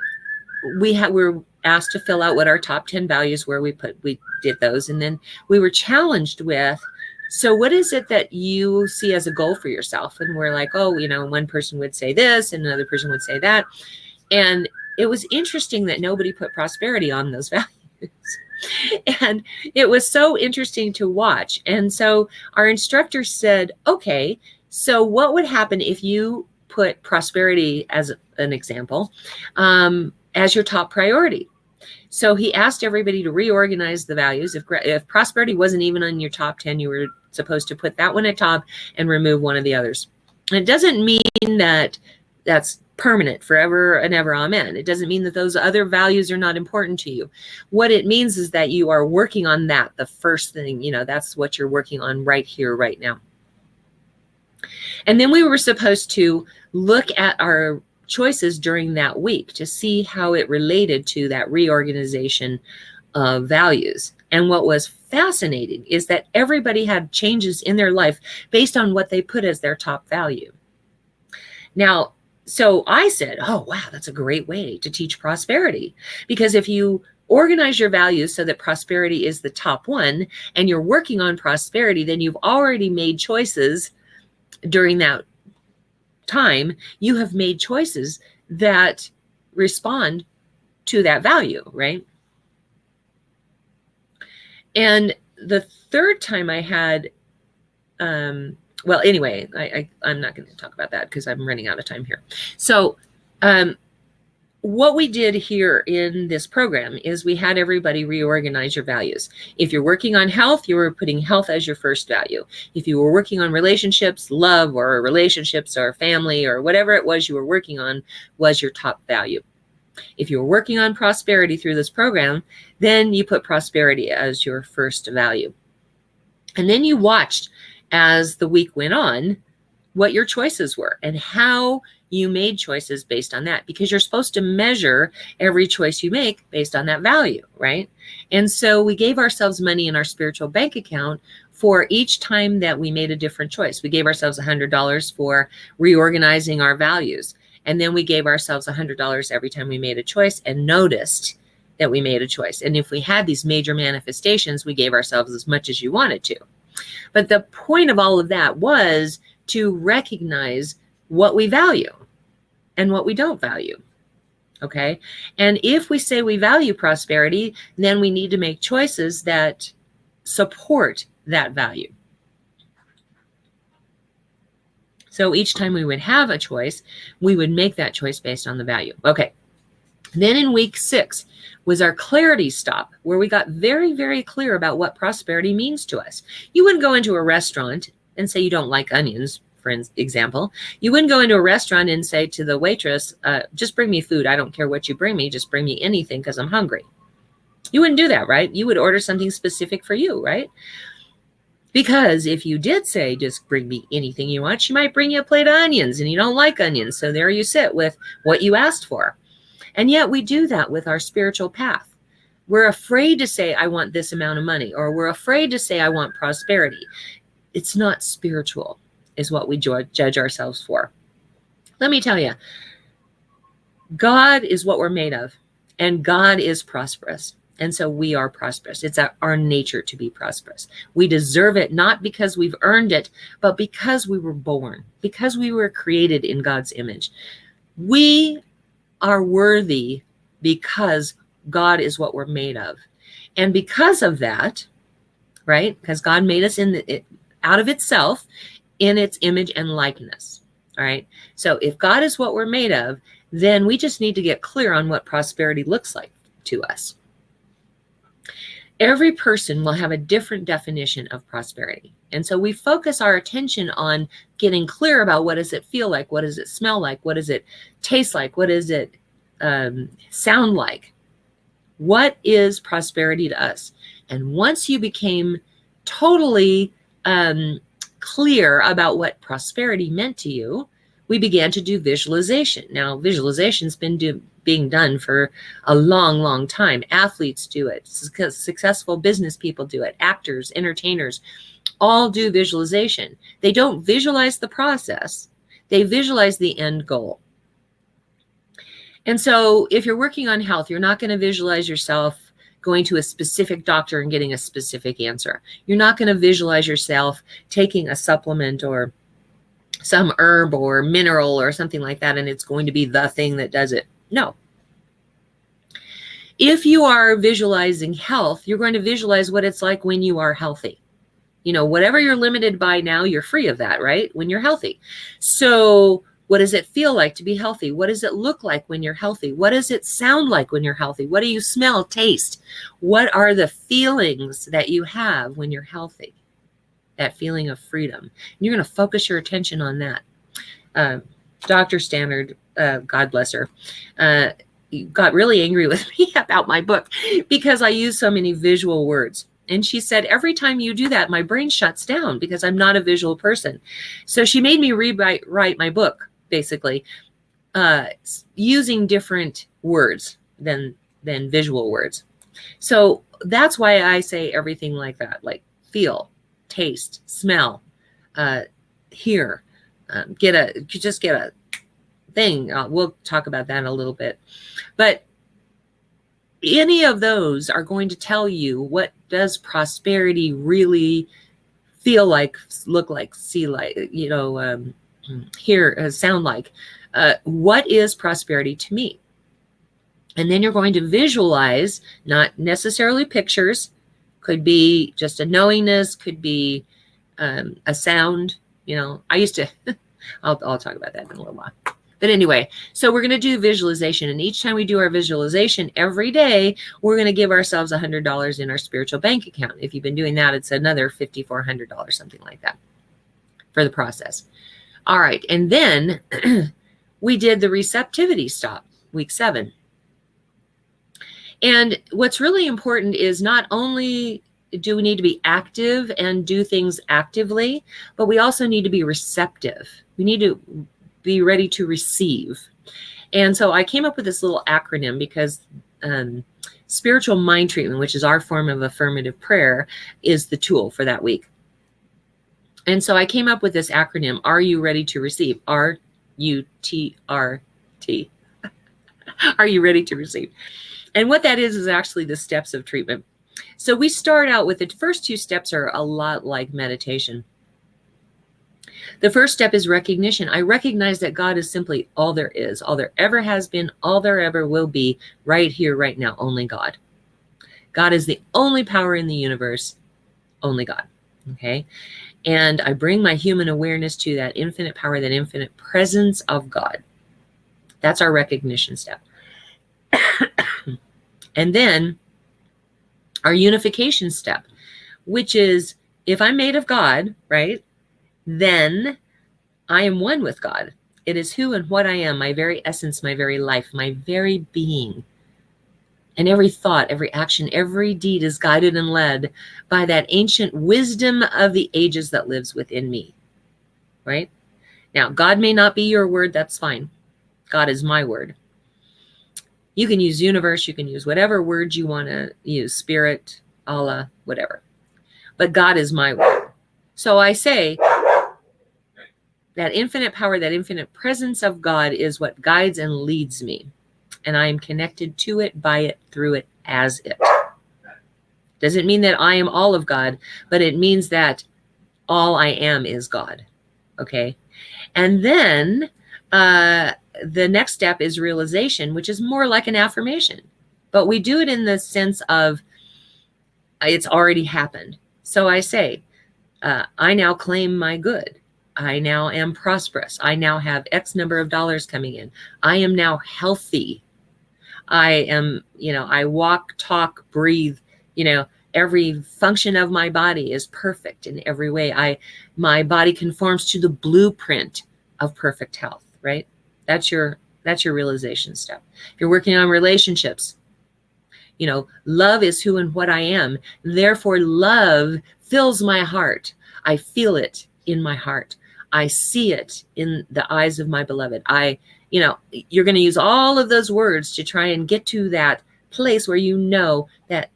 we were asked to fill out what our top 10 values were. We did those. And then we were challenged with, so what is it that you see as a goal for yourself? And we're like, one person would say this and another person would say that. And it was interesting that nobody put prosperity on those values. And it was so interesting to watch. And so our instructor said, okay, so what would happen if you put prosperity, as an example, as your top priority? So he asked everybody to reorganize the values. If prosperity wasn't even on your top 10, you were supposed to put that one at top and remove one of the others. And it doesn't mean that that's permanent forever and ever, amen. It doesn't mean that those other values are not important to you. What it means is that you are working on that, the first thing, that's what you're working on right here, right now. And then we were supposed to look at our choices during that week to see how it related to that reorganization of values. And what was fascinating is that everybody had changes in their life based on what they put as their top value. Now, so I said, oh, wow, that's a great way to teach prosperity. Because if you organize your values so that prosperity is the top one, and you're working on prosperity, then you've already made choices during that time. You have made choices that respond to that value, right? And the third time I had, well, anyway, I'm not going to talk about that because I'm running out of time here. So what we did here in this program is we had everybody reorganize your values. If you're working on health, you were putting health as your first value. If you were working on relationships, love or relationships or family or whatever it was you were working on was your top value. If you were working on prosperity through this program, then you put prosperity as your first value. And then you watched as the week went on what your choices were and how you made choices based on that, because you're supposed to measure every choice you make based on that value, right? And so we gave ourselves money in our spiritual bank account for each time that we made a different choice. We gave ourselves $100 for reorganizing our values. And then we gave ourselves $100 every time we made a choice and noticed that we made a choice. And if we had these major manifestations, we gave ourselves as much as you wanted to. But the point of all of that was to recognize what we value and what we don't value. Okay. And if we say we value prosperity, then we need to make choices that support that value. So each time we would have a choice, we would make that choice based on the value. Okay. Then in week 6 was our clarity stop, where we got very, very clear about what prosperity means to us. You wouldn't go into a restaurant and say you don't like onions, for example. You wouldn't go into a restaurant and say to the waitress, just bring me food. I don't care what you bring me. Just bring me anything because I'm hungry. You wouldn't do that, right? You would order something specific for you, right? Because if you did say, just bring me anything you want, she might bring you a plate of onions and you don't like onions. So there you sit with what you asked for. And yet we do that with our spiritual path. We're afraid to say, I want this amount of money, or we're afraid to say, I want prosperity. It's not spiritual, is what we judge ourselves for. Let me tell you, God is what we're made of, and God is prosperous. And so we are prosperous. It's our nature to be prosperous. We deserve it, not because we've earned it, but because we were born, because we were created in God's image. We are worthy because God is what we're made of. And because of that, right? Because God made us out of itself in its image and likeness. All right. So if God is what we're made of, then we just need to get clear on what prosperity looks like to us. Every person will have a different definition of prosperity. And so we focus our attention on getting clear about what does it feel like? What does it smell like? What does it taste like? What does it sound like? What is prosperity to us? And once you became totally clear about what prosperity meant to you, we began to do visualization. Now, visualization's been being done for a long, long time. Athletes do it. Successful business people do it. Actors, entertainers, all do visualization. They don't visualize the process. They visualize the end goal. And so if you're working on health, you're not going to visualize yourself going to a specific doctor and getting a specific answer. You're not going to visualize yourself taking a supplement or some herb or mineral or something like that, and it's going to be the thing that does it. No. If you are visualizing health, you're going to visualize what it's like when you are healthy. You know, whatever you're limited by now, you're free of that, right? When you're healthy. So What does it feel like to be healthy? What does it look like when you're healthy? What does it sound like when you're healthy? What do you smell, taste? What are the feelings that you have when you're healthy? That feeling of freedom. And you're going to focus your attention on that. Dr. Stannard, God bless her, got really angry with me about my book because I use so many visual words. And she said, every time you do that, my brain shuts down because I'm not a visual person. So she made me rewrite my book, basically, using different words than visual words. So that's why I say everything like that, like feel, taste, smell, hear, get a thing. We'll talk about that in a little bit. But any of those are going to tell you what does prosperity really feel like, look like, see like, hear, sound like. What is prosperity to me? And then you're going to visualize, not necessarily pictures, could be just a knowingness, could be a sound. I used to, I'll talk about that in a little while. But anyway, so we're going to do visualization. And each time we do our visualization every day, we're going to give ourselves $100 in our spiritual bank account. If you've been doing that, it's another $5,400, something like that for the process. All right. And then we did the receptivity stop, week 7. And what's really important is not only do we need to be active and do things actively, but we also need to be receptive. We need to be ready to receive. And so I came up with this little acronym because spiritual mind treatment, which is our form of affirmative prayer, is the tool for that week. And so I came up with this acronym, Are You Ready to Receive? RUTRT. Are you ready to receive? And what that is actually the steps of treatment. So we start out with the first 2 steps are a lot like meditation. The first step is recognition. I recognize that God is simply all there is, all there ever has been, all there ever will be, right here, right now, only God. God is the only power in the universe, only God, okay? And I bring my human awareness to that infinite power, that infinite presence of God. That's our recognition step. And then our unification step, which is if I'm made of God, right, then I am one with God. It is who and what I am, my very essence, my very life, my very being. And every thought, every action, every deed is guided and led by that ancient wisdom of the ages that lives within me, right? Now, God may not be your word. That's fine. God is my word. You can use universe. You can use whatever words you want to use, spirit, Allah, whatever. But God is my word. So I say that infinite power, that infinite presence of God is what guides and leads me. And I am connected to it, by it, through it, as it. Doesn't mean that I am all of God, but it means that all I am is God. Okay? And then the next step is realization, which is more like an affirmation. But we do it in the sense of it's already happened. So I say, I now claim my good. I now am prosperous. I now have X number of dollars coming in. I am now healthy. I am, I walk, talk, breathe, every function of my body is perfect in every way. My body conforms to the blueprint of perfect health, right? That's your realization step. If you're working on relationships, love is who and what I am. Therefore, love fills my heart. I feel it in my heart. I see it in the eyes of my beloved. You're going to use all of those words to try and get to that place where you know that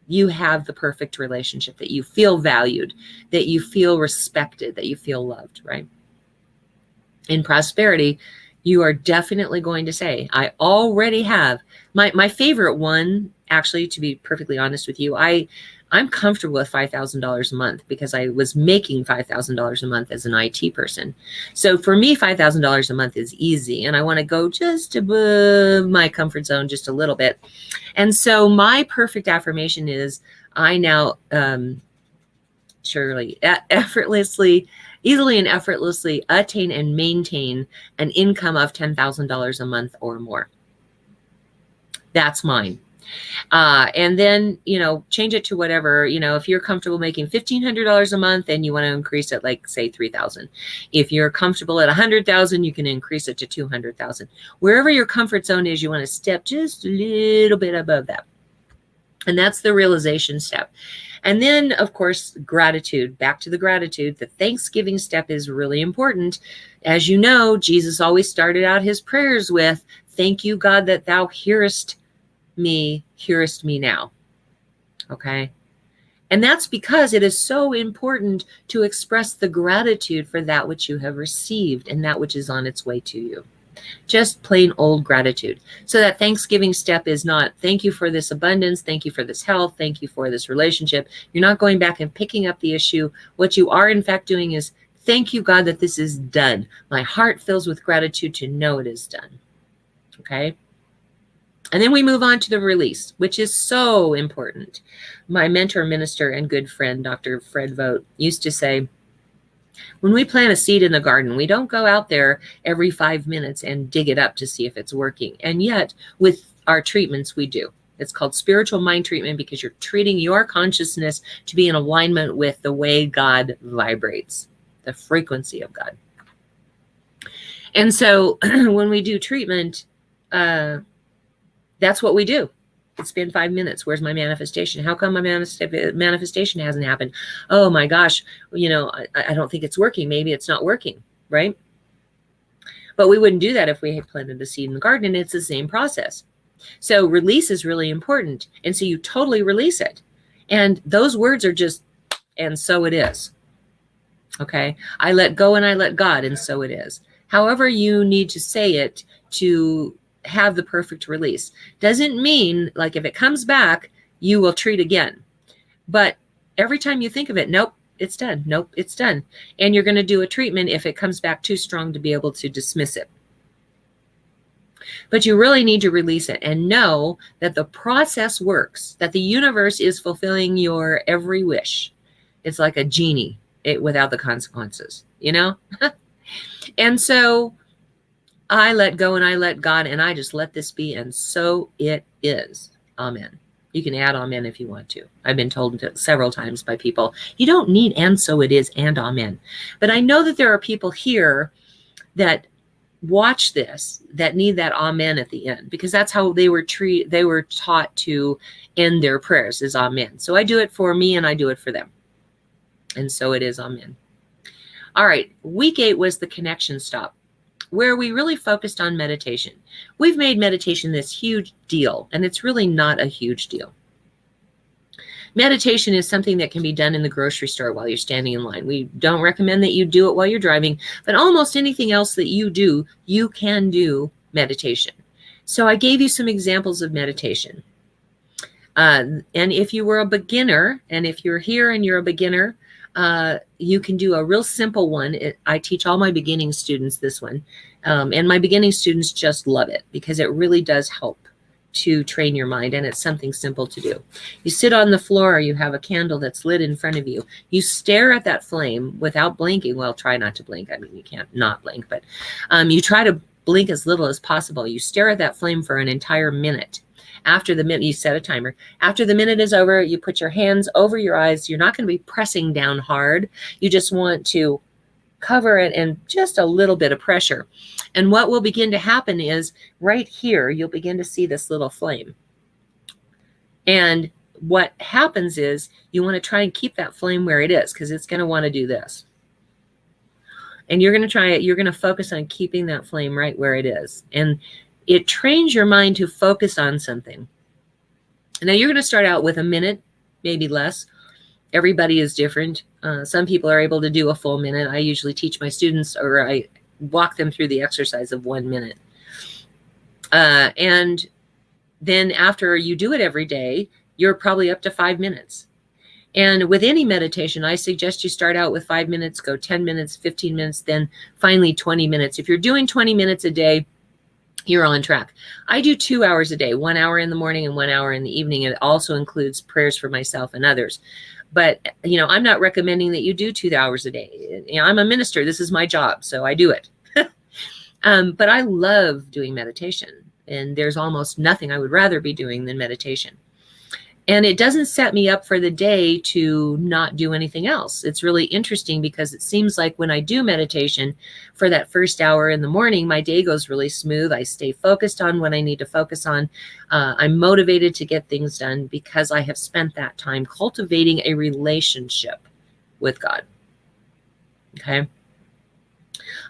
you have the perfect relationship, that you feel valued, that you feel respected, that you feel loved, right? In prosperity, you are definitely going to say, I already have. My favorite one, actually, to be perfectly honest with you, I'm comfortable with $5,000 a month because I was making $5,000 a month as an IT person. So for me, $5,000 a month is easy, and I want to go just above my comfort zone just a little bit. And so my perfect affirmation is, I now surely, effortlessly, easily and effortlessly attain and maintain an income of $10,000 a month or more. That's mine. And then, change it to whatever, if you're comfortable making $1,500 a month and you want to increase it, like say 3,000. If you're comfortable at 100,000, you can increase it to 200,000. Wherever your comfort zone is, you want to step just a little bit above that. And that's the realization step. And then, of course, gratitude. Back to the gratitude. The Thanksgiving step is really important. As you know, Jesus always started out his prayers with, "Thank you, God, that thou hearest me now." Okay. And that's because it is so important to express the gratitude for that which you have received and that which is on its way to you. Just plain old gratitude. So that Thanksgiving step is not, "Thank you for this abundance. Thank you for this health. Thank you for this relationship." You're not going back and picking up the issue. What you are in fact doing is, "Thank you, God, that this is done. My heart fills with gratitude to know it is done." Okay. And then we move on to the release, which is so important. My mentor, minister, and good friend, Dr. Fred Vogt, used to say, when we plant a seed in the garden, we don't go out there every 5 minutes and dig it up to see if it's working. And yet, with our treatments, we do. It's called spiritual mind treatment because you're treating your consciousness to be in alignment with the way God vibrates, the frequency of God. And so when we do treatment, that's what we do. It's been 5 minutes. Where's my manifestation? How come my manifestation hasn't happened? Oh my gosh, I don't think it's working. Maybe it's not working, right? But we wouldn't do that if we had planted a seed in the garden, and it's the same process. So release is really important. And so you totally release it. And those words are just, "and so it is." Okay? I let go and I let God, and so it is. However you need to say it to have the perfect release. Doesn't mean, like, if it comes back, you will treat again. But every time you think of it, nope, it's done. Nope, it's done. And you're going to do a treatment if it comes back too strong to be able to dismiss it. But you really need to release it and know that the process works, that the universe is fulfilling your every wish. It's like a genie without the consequences, And so I let go and I let God, and I just let this be, and so it is. Amen. You can add amen if you want to. I've been told several times by people, you don't need "and so it is" and amen. But I know that there are people here that watch this that need that amen at the end, because that's how they were taught to end their prayers, is amen. So I do it for me and I do it for them. And so it is, amen. All right. Week 8 was the connection stop, where we really focused on meditation. We've made meditation this huge deal, and it's really not a huge deal. Meditation is something that can be done in the grocery store while you're standing in line. We don't recommend that you do it while you're driving, but almost anything else that you do, you can do meditation. So I gave you some examples of meditation. And if you were a beginner, and if you're here and you're a beginner, you can do a real simple one. I teach all my beginning students this one. And my beginning students just love it because it really does help to train your mind, and it's something simple to do. You sit on the floor, you have a candle that's lit in front of you. You stare at that flame without blinking. Well, try not to blink. I mean, you can't not blink, but you try to blink as little as possible. You stare at that flame for an entire minute. After the minute, you set a timer. After the minute is over, you put your hands over your eyes. You're not going to be pressing down hard. You just want to cover it and just a little bit of pressure. And what will begin to happen is right here, you'll begin to see this little flame. And what happens is you want to try and keep that flame where it is, because it's going to want to do this. And you're going to try it. You're going to focus on keeping that flame right where it is. And it trains your mind to focus on something. Now you're going to start out with a minute, maybe less. Everybody is different. Some people are able to do a full minute. I usually teach my students, or I walk them through the exercise of 1 minute. And then after you do it every day, you're probably up to 5 minutes. And with any meditation, I suggest you start out with 5 minutes, go 10 minutes, 15 minutes, then finally 20 minutes. If you're doing 20 minutes a day, you're on track. I do 2 hours a day, 1 hour in the morning and 1 hour in the evening. It also includes prayers for myself and others. But, I'm not recommending that you do 2 hours a day. I'm a minister. This is my job, so I do it. But I love doing meditation, and there's almost nothing I would rather be doing than meditation. And it doesn't set me up for the day to not do anything else. It's really interesting because it seems like when I do meditation for that first hour in the morning, my day goes really smooth. I stay focused on what I need to focus on. I'm motivated to get things done because I have spent that time cultivating a relationship with God. Okay.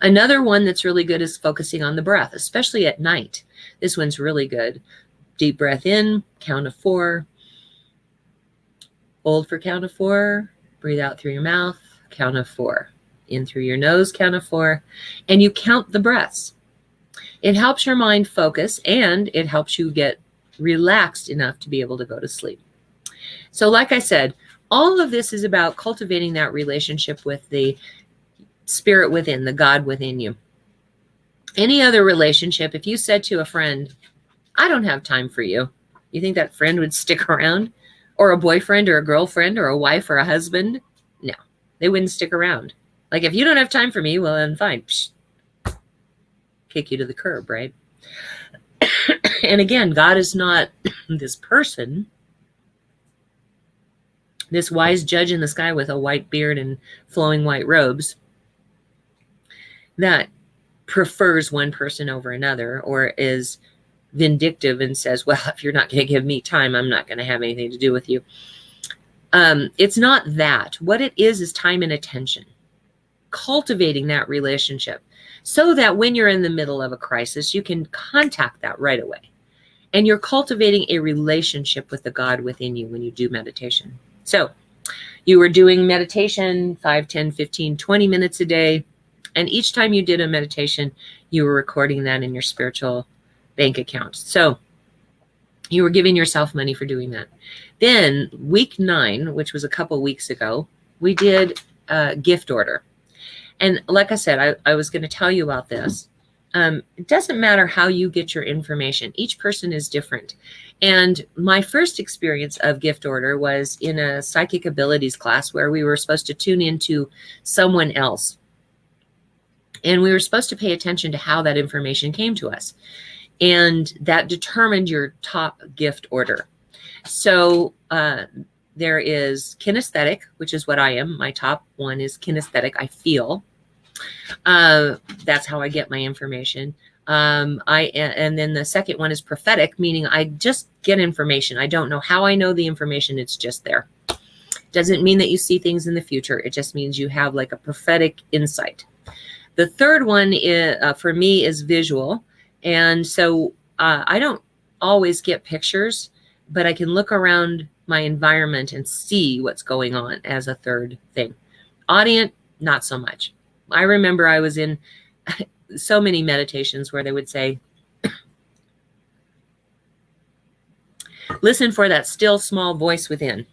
Another one that's really good is focusing on the breath, especially at night. This one's really good. Deep breath in, count of 4. Hold for count of 4, breathe out through your mouth, count of 4. In through your nose, count of 4, and you count the breaths. It helps your mind focus, and it helps you get relaxed enough to be able to go to sleep. So like I said, all of this is about cultivating that relationship with the spirit within, the God within you. Any other relationship, if you said to a friend, I don't have time for you, you think that friend would stick around? Or a boyfriend or a girlfriend or a wife or a husband? No, they wouldn't stick around. Like, if you don't have time for me, well, then fine. Psh, kick you to the curb, right? And again, God is not this person, this wise judge in the sky with a white beard and flowing white robes that prefers one person over another or is vindictive and says, well, if you're not going to give me time, I'm not going to have anything to do with you. It's not that. What it is time and attention. Cultivating that relationship so that when you're in the middle of a crisis, you can contact that right away. And you're cultivating a relationship with the God within you when you do meditation. So you were doing meditation 5, 10, 15, 20 minutes a day. And each time you did a meditation, you were recording that in your spiritual bank account. So you were giving yourself money for doing that. Then week 9, which was a couple weeks ago, we did a gift order. And like I said, I was going to tell you about this. It doesn't matter how you get your information. Each person is different. And my first experience of gift order was in a psychic abilities class where we were supposed to tune into someone else. And we were supposed to pay attention to how that information came to us. And that determined your top gift order. So there is kinesthetic, which is what I am. My top one is kinesthetic. I feel. That's how I get my information. And then the second one is prophetic, meaning I just get information. I don't know how I know the information. It's just there. Doesn't mean that you see things in the future. It just means you have like a prophetic insight. The third one is, for me, is visual. And so I don't always get pictures, but I can look around my environment and see what's going on as a third thing. Audient, not so much. I remember I was in so many meditations where they would say, listen for that still small voice within.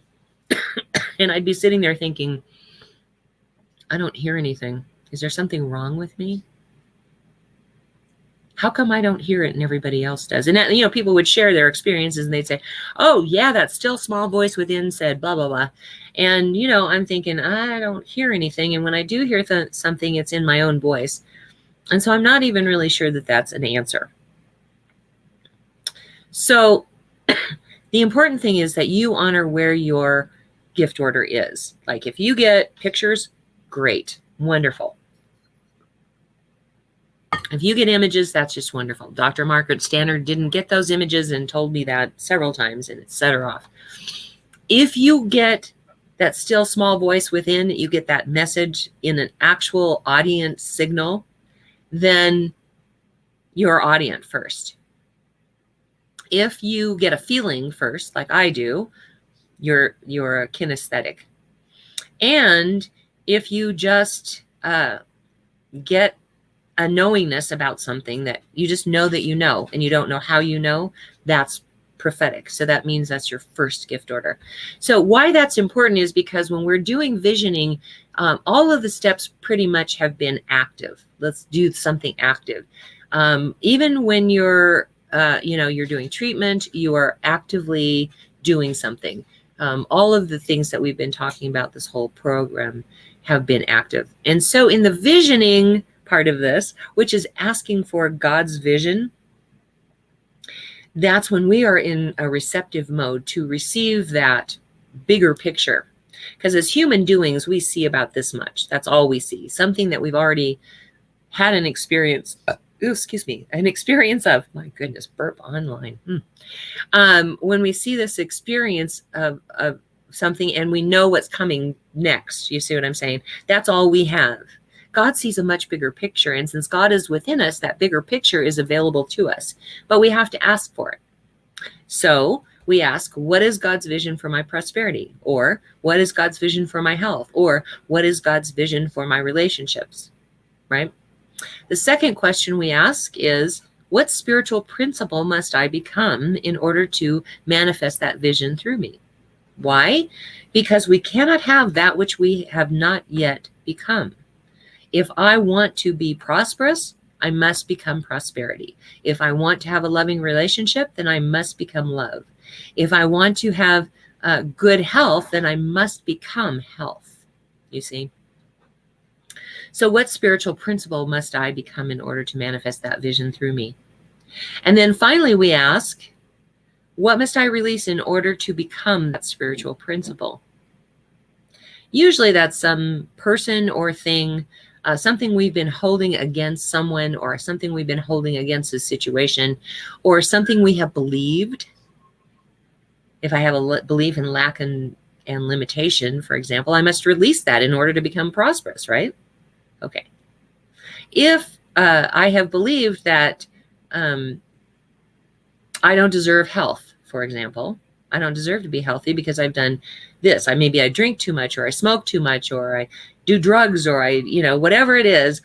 And I'd be sitting there thinking, I don't hear anything. Is there something wrong with me? How come I don't hear it and everybody else does? And, people would share their experiences and they'd say, oh, yeah, that still small voice within said blah, blah, blah. And, I'm thinking, I don't hear anything. And when I do hear something, it's in my own voice. And so I'm not even really sure that that's an answer. So the important thing is that you honor where your gift order is. Like if you get pictures, great, wonderful. If you get images, that's just wonderful. Dr. Margaret Stannard didn't get those images and told me that several times, and it set her off. If you get that still small voice within, you get that message in an actual audience signal, then you're audient first. If you get a feeling first, like I do, you're a kinesthetic. And if you just get a knowingness about something that you just know that you know, and you don't know how you know, that's prophetic. So that means that's your first gift order. So why that's important is because when we're doing visioning, all of the steps pretty much have been active. Let's do something active. Even when you're, you're doing treatment, you are actively doing something. All of the things that we've been talking about this whole program have been active. And so in the visioning part of this, which is asking for God's vision, that's when we are in a receptive mode to receive that bigger picture. Because as human doings, we see about this much. That's all we see. Something that we've already had an experience, an experience of, my goodness, burp online. When we see this experience of something and we know what's coming next, you see what I'm saying? That's all we have. God sees a much bigger picture. And since God is within us, that bigger picture is available to us. But we have to ask for it. So we ask, what is God's vision for my prosperity? Or what is God's vision for my health? Or what is God's vision for my relationships? Right? The second question we ask is, what spiritual principle must I become in order to manifest that vision through me? Why? Because we cannot have that which we have not yet become. If I want to be prosperous, I must become prosperity. If I want to have a loving relationship, then I must become love. If I want to have good health, then I must become health. You see? So what spiritual principle must I become in order to manifest that vision through me? And then finally we ask, what must I release in order to become that spiritual principle? Usually that's some person or thing, something we've been holding against someone, or something we've been holding against a situation, or something we have believed. If I have a belief in lack and limitation, for example, I must release that in order to become prosperous, right? Okay. If I have believed that I don't deserve health, for example, I don't deserve to be healthy because I've done this. Maybe I drink too much, or I smoke too much, or I do drugs, or whatever it is.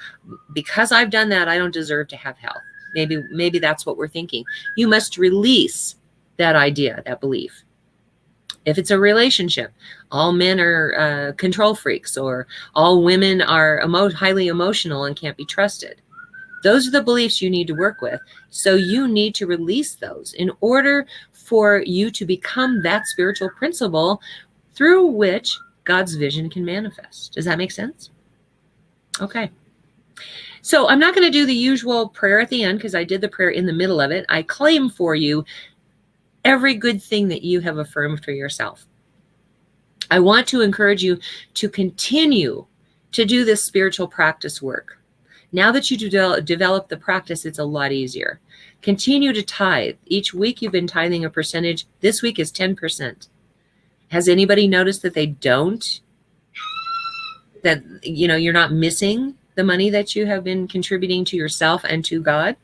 Because I've done that, I don't deserve to have health. Maybe that's what we're thinking. You must release that idea, that belief. If it's a relationship, all men are control freaks, or all women are highly emotional and can't be trusted. Those are the beliefs you need to work with. So you need to release those in order for you to become that spiritual principle through which God's vision can manifest. Does that make sense? Okay. So I'm not going to do the usual prayer at the end because I did the prayer in the middle of it. I claim for you every good thing that you have affirmed for yourself. I want to encourage you to continue to do this spiritual practice work. Now that you develop the practice, it's a lot easier. Continue to tithe. Each week you've been tithing a percentage. This week is 10%. Has anybody noticed that they don't? That, you're not missing the money that you have been contributing to yourself and to God?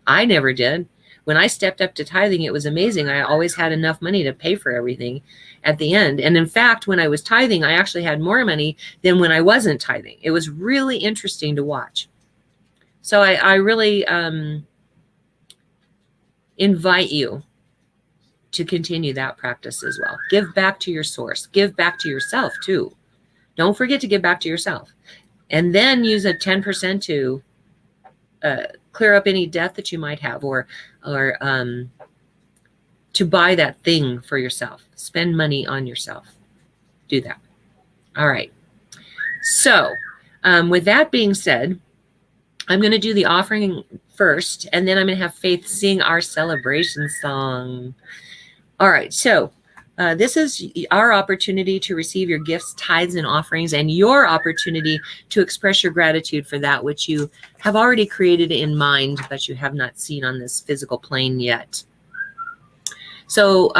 I never did. When I stepped up to tithing, it was amazing. I always had enough money to pay for everything at the end. And in fact, when I was tithing, I actually had more money than when I wasn't tithing. It was really interesting to watch. So I really invite you to continue that practice as well. Give back to your source. Give back to yourself too. Don't forget to give back to yourself. And then use a 10% to clear up any debt that you might have, or to buy that thing for yourself. Spend money on yourself. Do that. All right. So with that being said, I'm going to do the offering first, and then I'm going to have Faith sing our celebration song. All right. So this is our opportunity to receive your gifts, tithes, and offerings, and your opportunity to express your gratitude for that which you have already created in mind, but you have not seen on this physical plane yet. So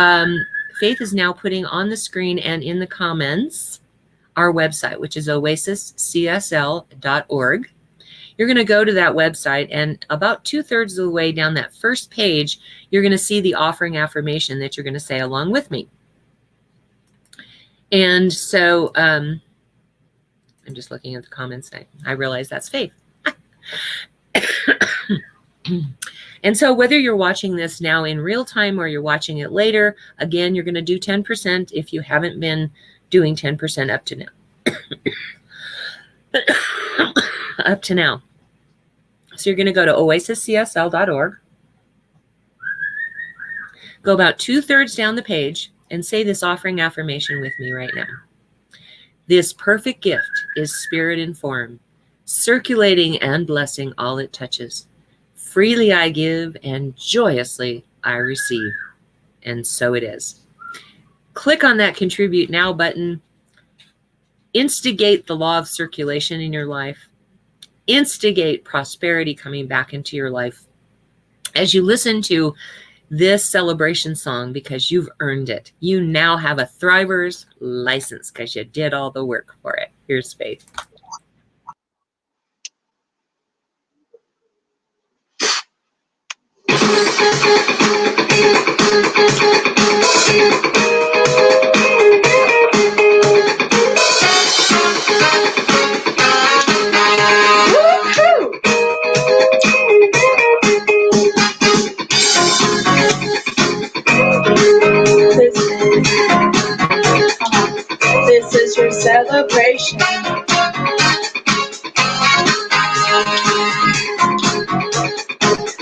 Faith is now putting on the screen and in the comments our website, which is oasiscsl.org. You're going to go to that website, and about 2/3 of the way down that first page, you're going to see the offering affirmation that you're going to say along with me. And so I'm just looking at the comments. I realize that's Faith. And so whether you're watching this now in real time or you're watching it later, again, you're going to do 10% if you haven't been doing 10% up to now. Up to now. So you're going to go to oasiscsl.org. Go about 2/3 down the page, And say this offering affirmation with me right now. This perfect gift is spirit in form, circulating and blessing all it touches. Freely I give and joyously I receive. And so it is. Click on that Contribute Now button. Instigate the law of circulation in your life. Instigate prosperity coming back into your life as you listen to this celebration song, because you've earned it. You now have a Thriver's license because you did all the work for it. Here's Faith. This is your celebration.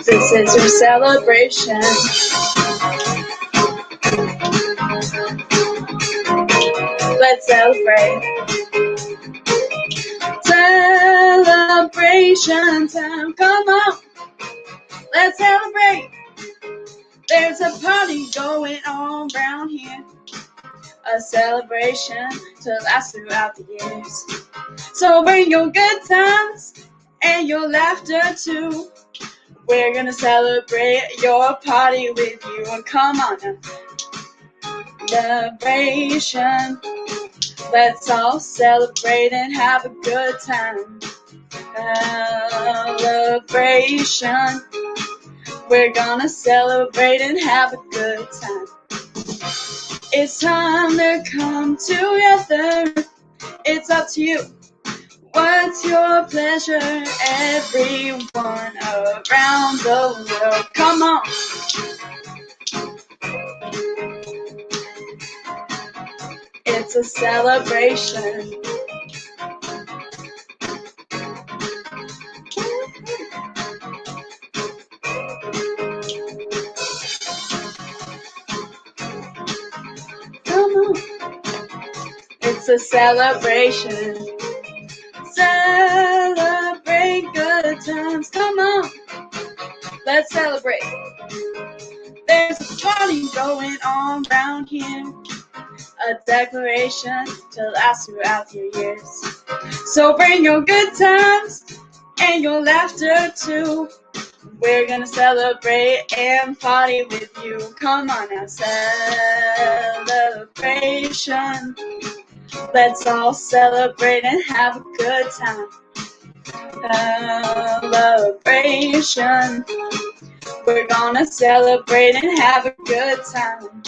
This is your celebration. Let's celebrate. Celebration time. Come on. Let's celebrate. There's a party going on around here. A celebration to last throughout the years. So bring your good times and your laughter too. We're gonna celebrate your party with you. And come on now. Celebration. Let's all celebrate and have a good time. Celebration. We're gonna celebrate and have a good time. It's time to come together. It's up to you. What's your pleasure? Everyone around the world, come on. It's a celebration. Come on. It's a celebration. Celebrate good times. Come on. Let's celebrate. There's a party going on around here. A declaration to last throughout your years. So bring your good times and your laughter too. We're gonna celebrate and party with you. Come on now, celebration. Let's all celebrate and have a good time. Celebration. We're gonna celebrate and have a good time.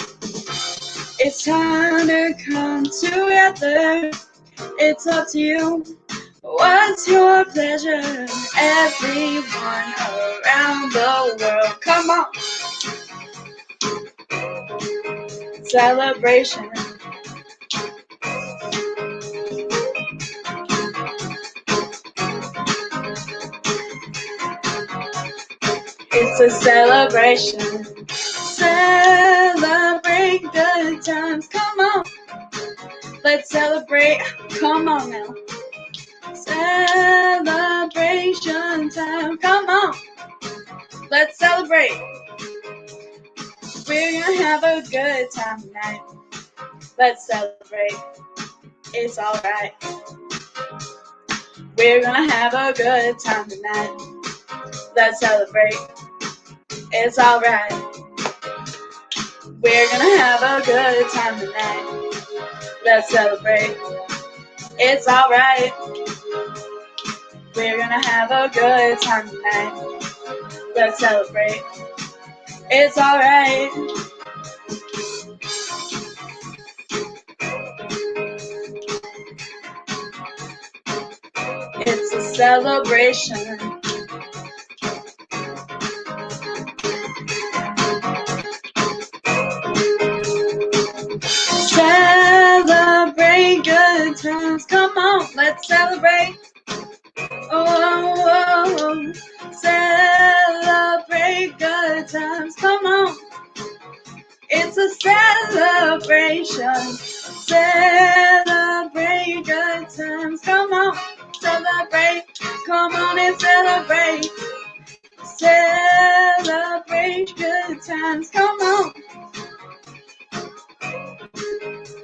It's time to come together. It's up to you. What's your pleasure? Everyone around the world, come on. Celebration. It's a celebration. Celebrate good times. Come on. Let's celebrate. Come on now. Celebration time. Come on. Let's celebrate. We're gonna have a good time tonight. Let's celebrate. It's alright. We're gonna have a good time tonight. Let's celebrate. It's alright. We're gonna have a good time tonight. Let's celebrate. It's alright. We're gonna have a good time tonight. Let's celebrate. It's alright. It's a celebration. Celebrate good times. Come on, let's celebrate. Oh, celebrate good times. Come on. It's It's a celebration. Celebrate good times. Come on, celebrate. Come on and celebrate. Celebrate good times. Come on.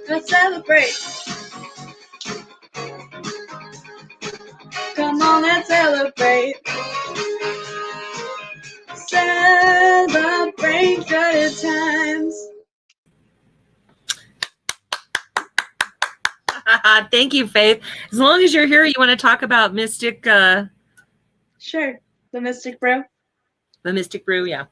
Let's celebrate. Come on and celebrate. Celebrate good times. Thank you, Faith. As long as you're here, you want to talk about Mystic, Sure. The Mystic Brew. the Mystic Brew? Yeah.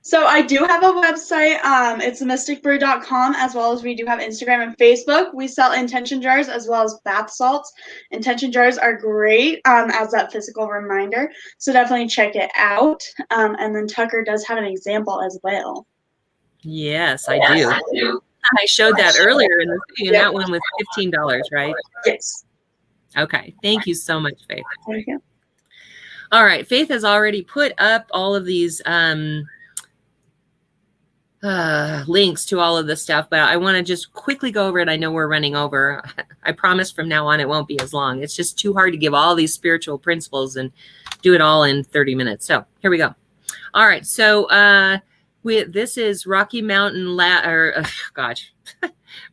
So I do have a website. It's themysticbrew.com, as well as we do have Instagram and Facebook. We sell intention jars as well as bath salts. Intention jars are great as that physical reminder. So definitely check it out. And then Tucker does have an example as well. Yes, I do. I showed that earlier in the video, and that one was $15, right? Yes. Okay. Thank you so much, Faith. Thank you. All right. Faith has already put up all of these links to all of the stuff, but I want to just quickly go over it. I know we're running over. I promise from now on it won't be as long. It's just too hard to give all these spiritual principles and do it all in 30 minutes. So here we go. All right. So this is Rocky Mountain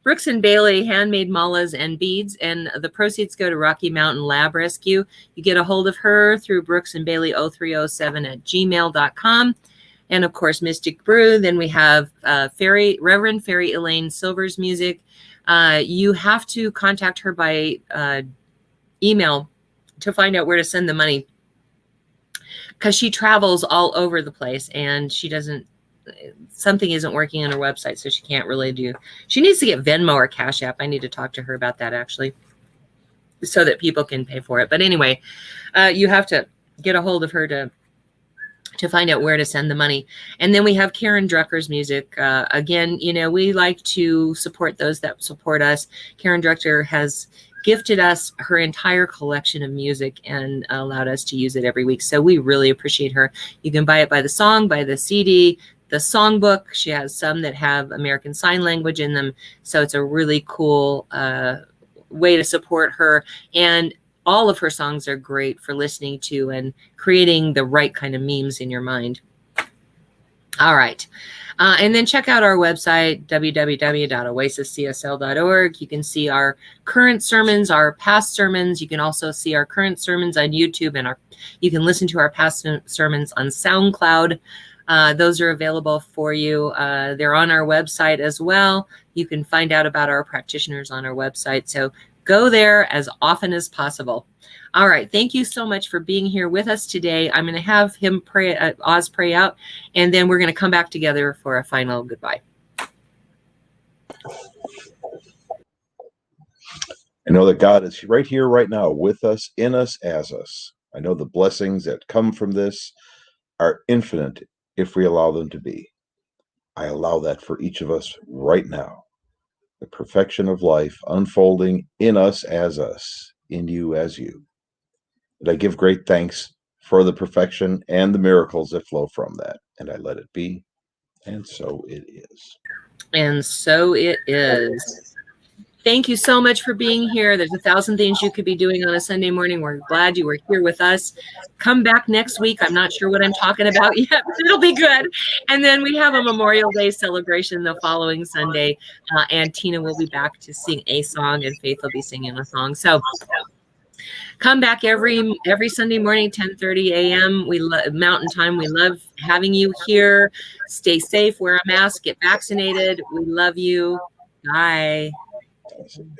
Brooks and Bailey handmade malas and beads, and the proceeds go to Rocky Mountain Lab Rescue. You get a hold of her through Brooks and Bailey 0307@gmail.com. And of course, Mystic Brew. Then we have Reverend Fairy Elaine Silver's music. You have to contact her by email to find out where to send the money, because she travels all over the place and something isn't working on her website, so she can't really she needs to get Venmo or Cash App. I need to talk to her about that, actually, so that people can pay for it. But anyway, you have to get a hold of her to find out where to send the money. And then we have Karen Drucker's music. Again, we like to support those that support us. Karen Drucker has gifted us her entire collection of music and allowed us to use it every week. So we really appreciate her. You can buy it by the song, by the CD, the songbook. She has some that have American Sign Language in them. So it's a really cool way to support her. And all of her songs are great for listening to and creating the right kind of memes in your mind. All right. And then check out our website, www.oasiscsl.org. You can see our current sermons, our past sermons. You can also see our current sermons on YouTube, and you can listen to our past sermons on SoundCloud. Those are available for you. They're on our website as well. You can find out about our practitioners on our website. So go there as often as possible. All right. Thank you so much for being here with us today. I'm going to have him pray, Oz pray out, and then we're going to come back together for a final goodbye. I know that God is right here, right now, with us, in us, as us. I know the blessings that come from this are infinite if we allow them to be. I allow that for each of us right now. The perfection of life unfolding in us as us, in you as you. And I give great thanks for the perfection and the miracles that flow from that. And I let it be. And so it is. And so it is. Thank you so much for being here. There's 1,000 things you could be doing on a Sunday morning. We're glad you were here with us. Come back next week. I'm not sure what I'm talking about yet, but it'll be good. And then we have a Memorial Day celebration the following Sunday. And Tina will be back to sing a song, and Faith will be singing a song. So come back every Sunday morning, 10:30 a.m. Mountain Time. We love having you here. Stay safe, wear a mask, get vaccinated. We love you. Bye. Awesome.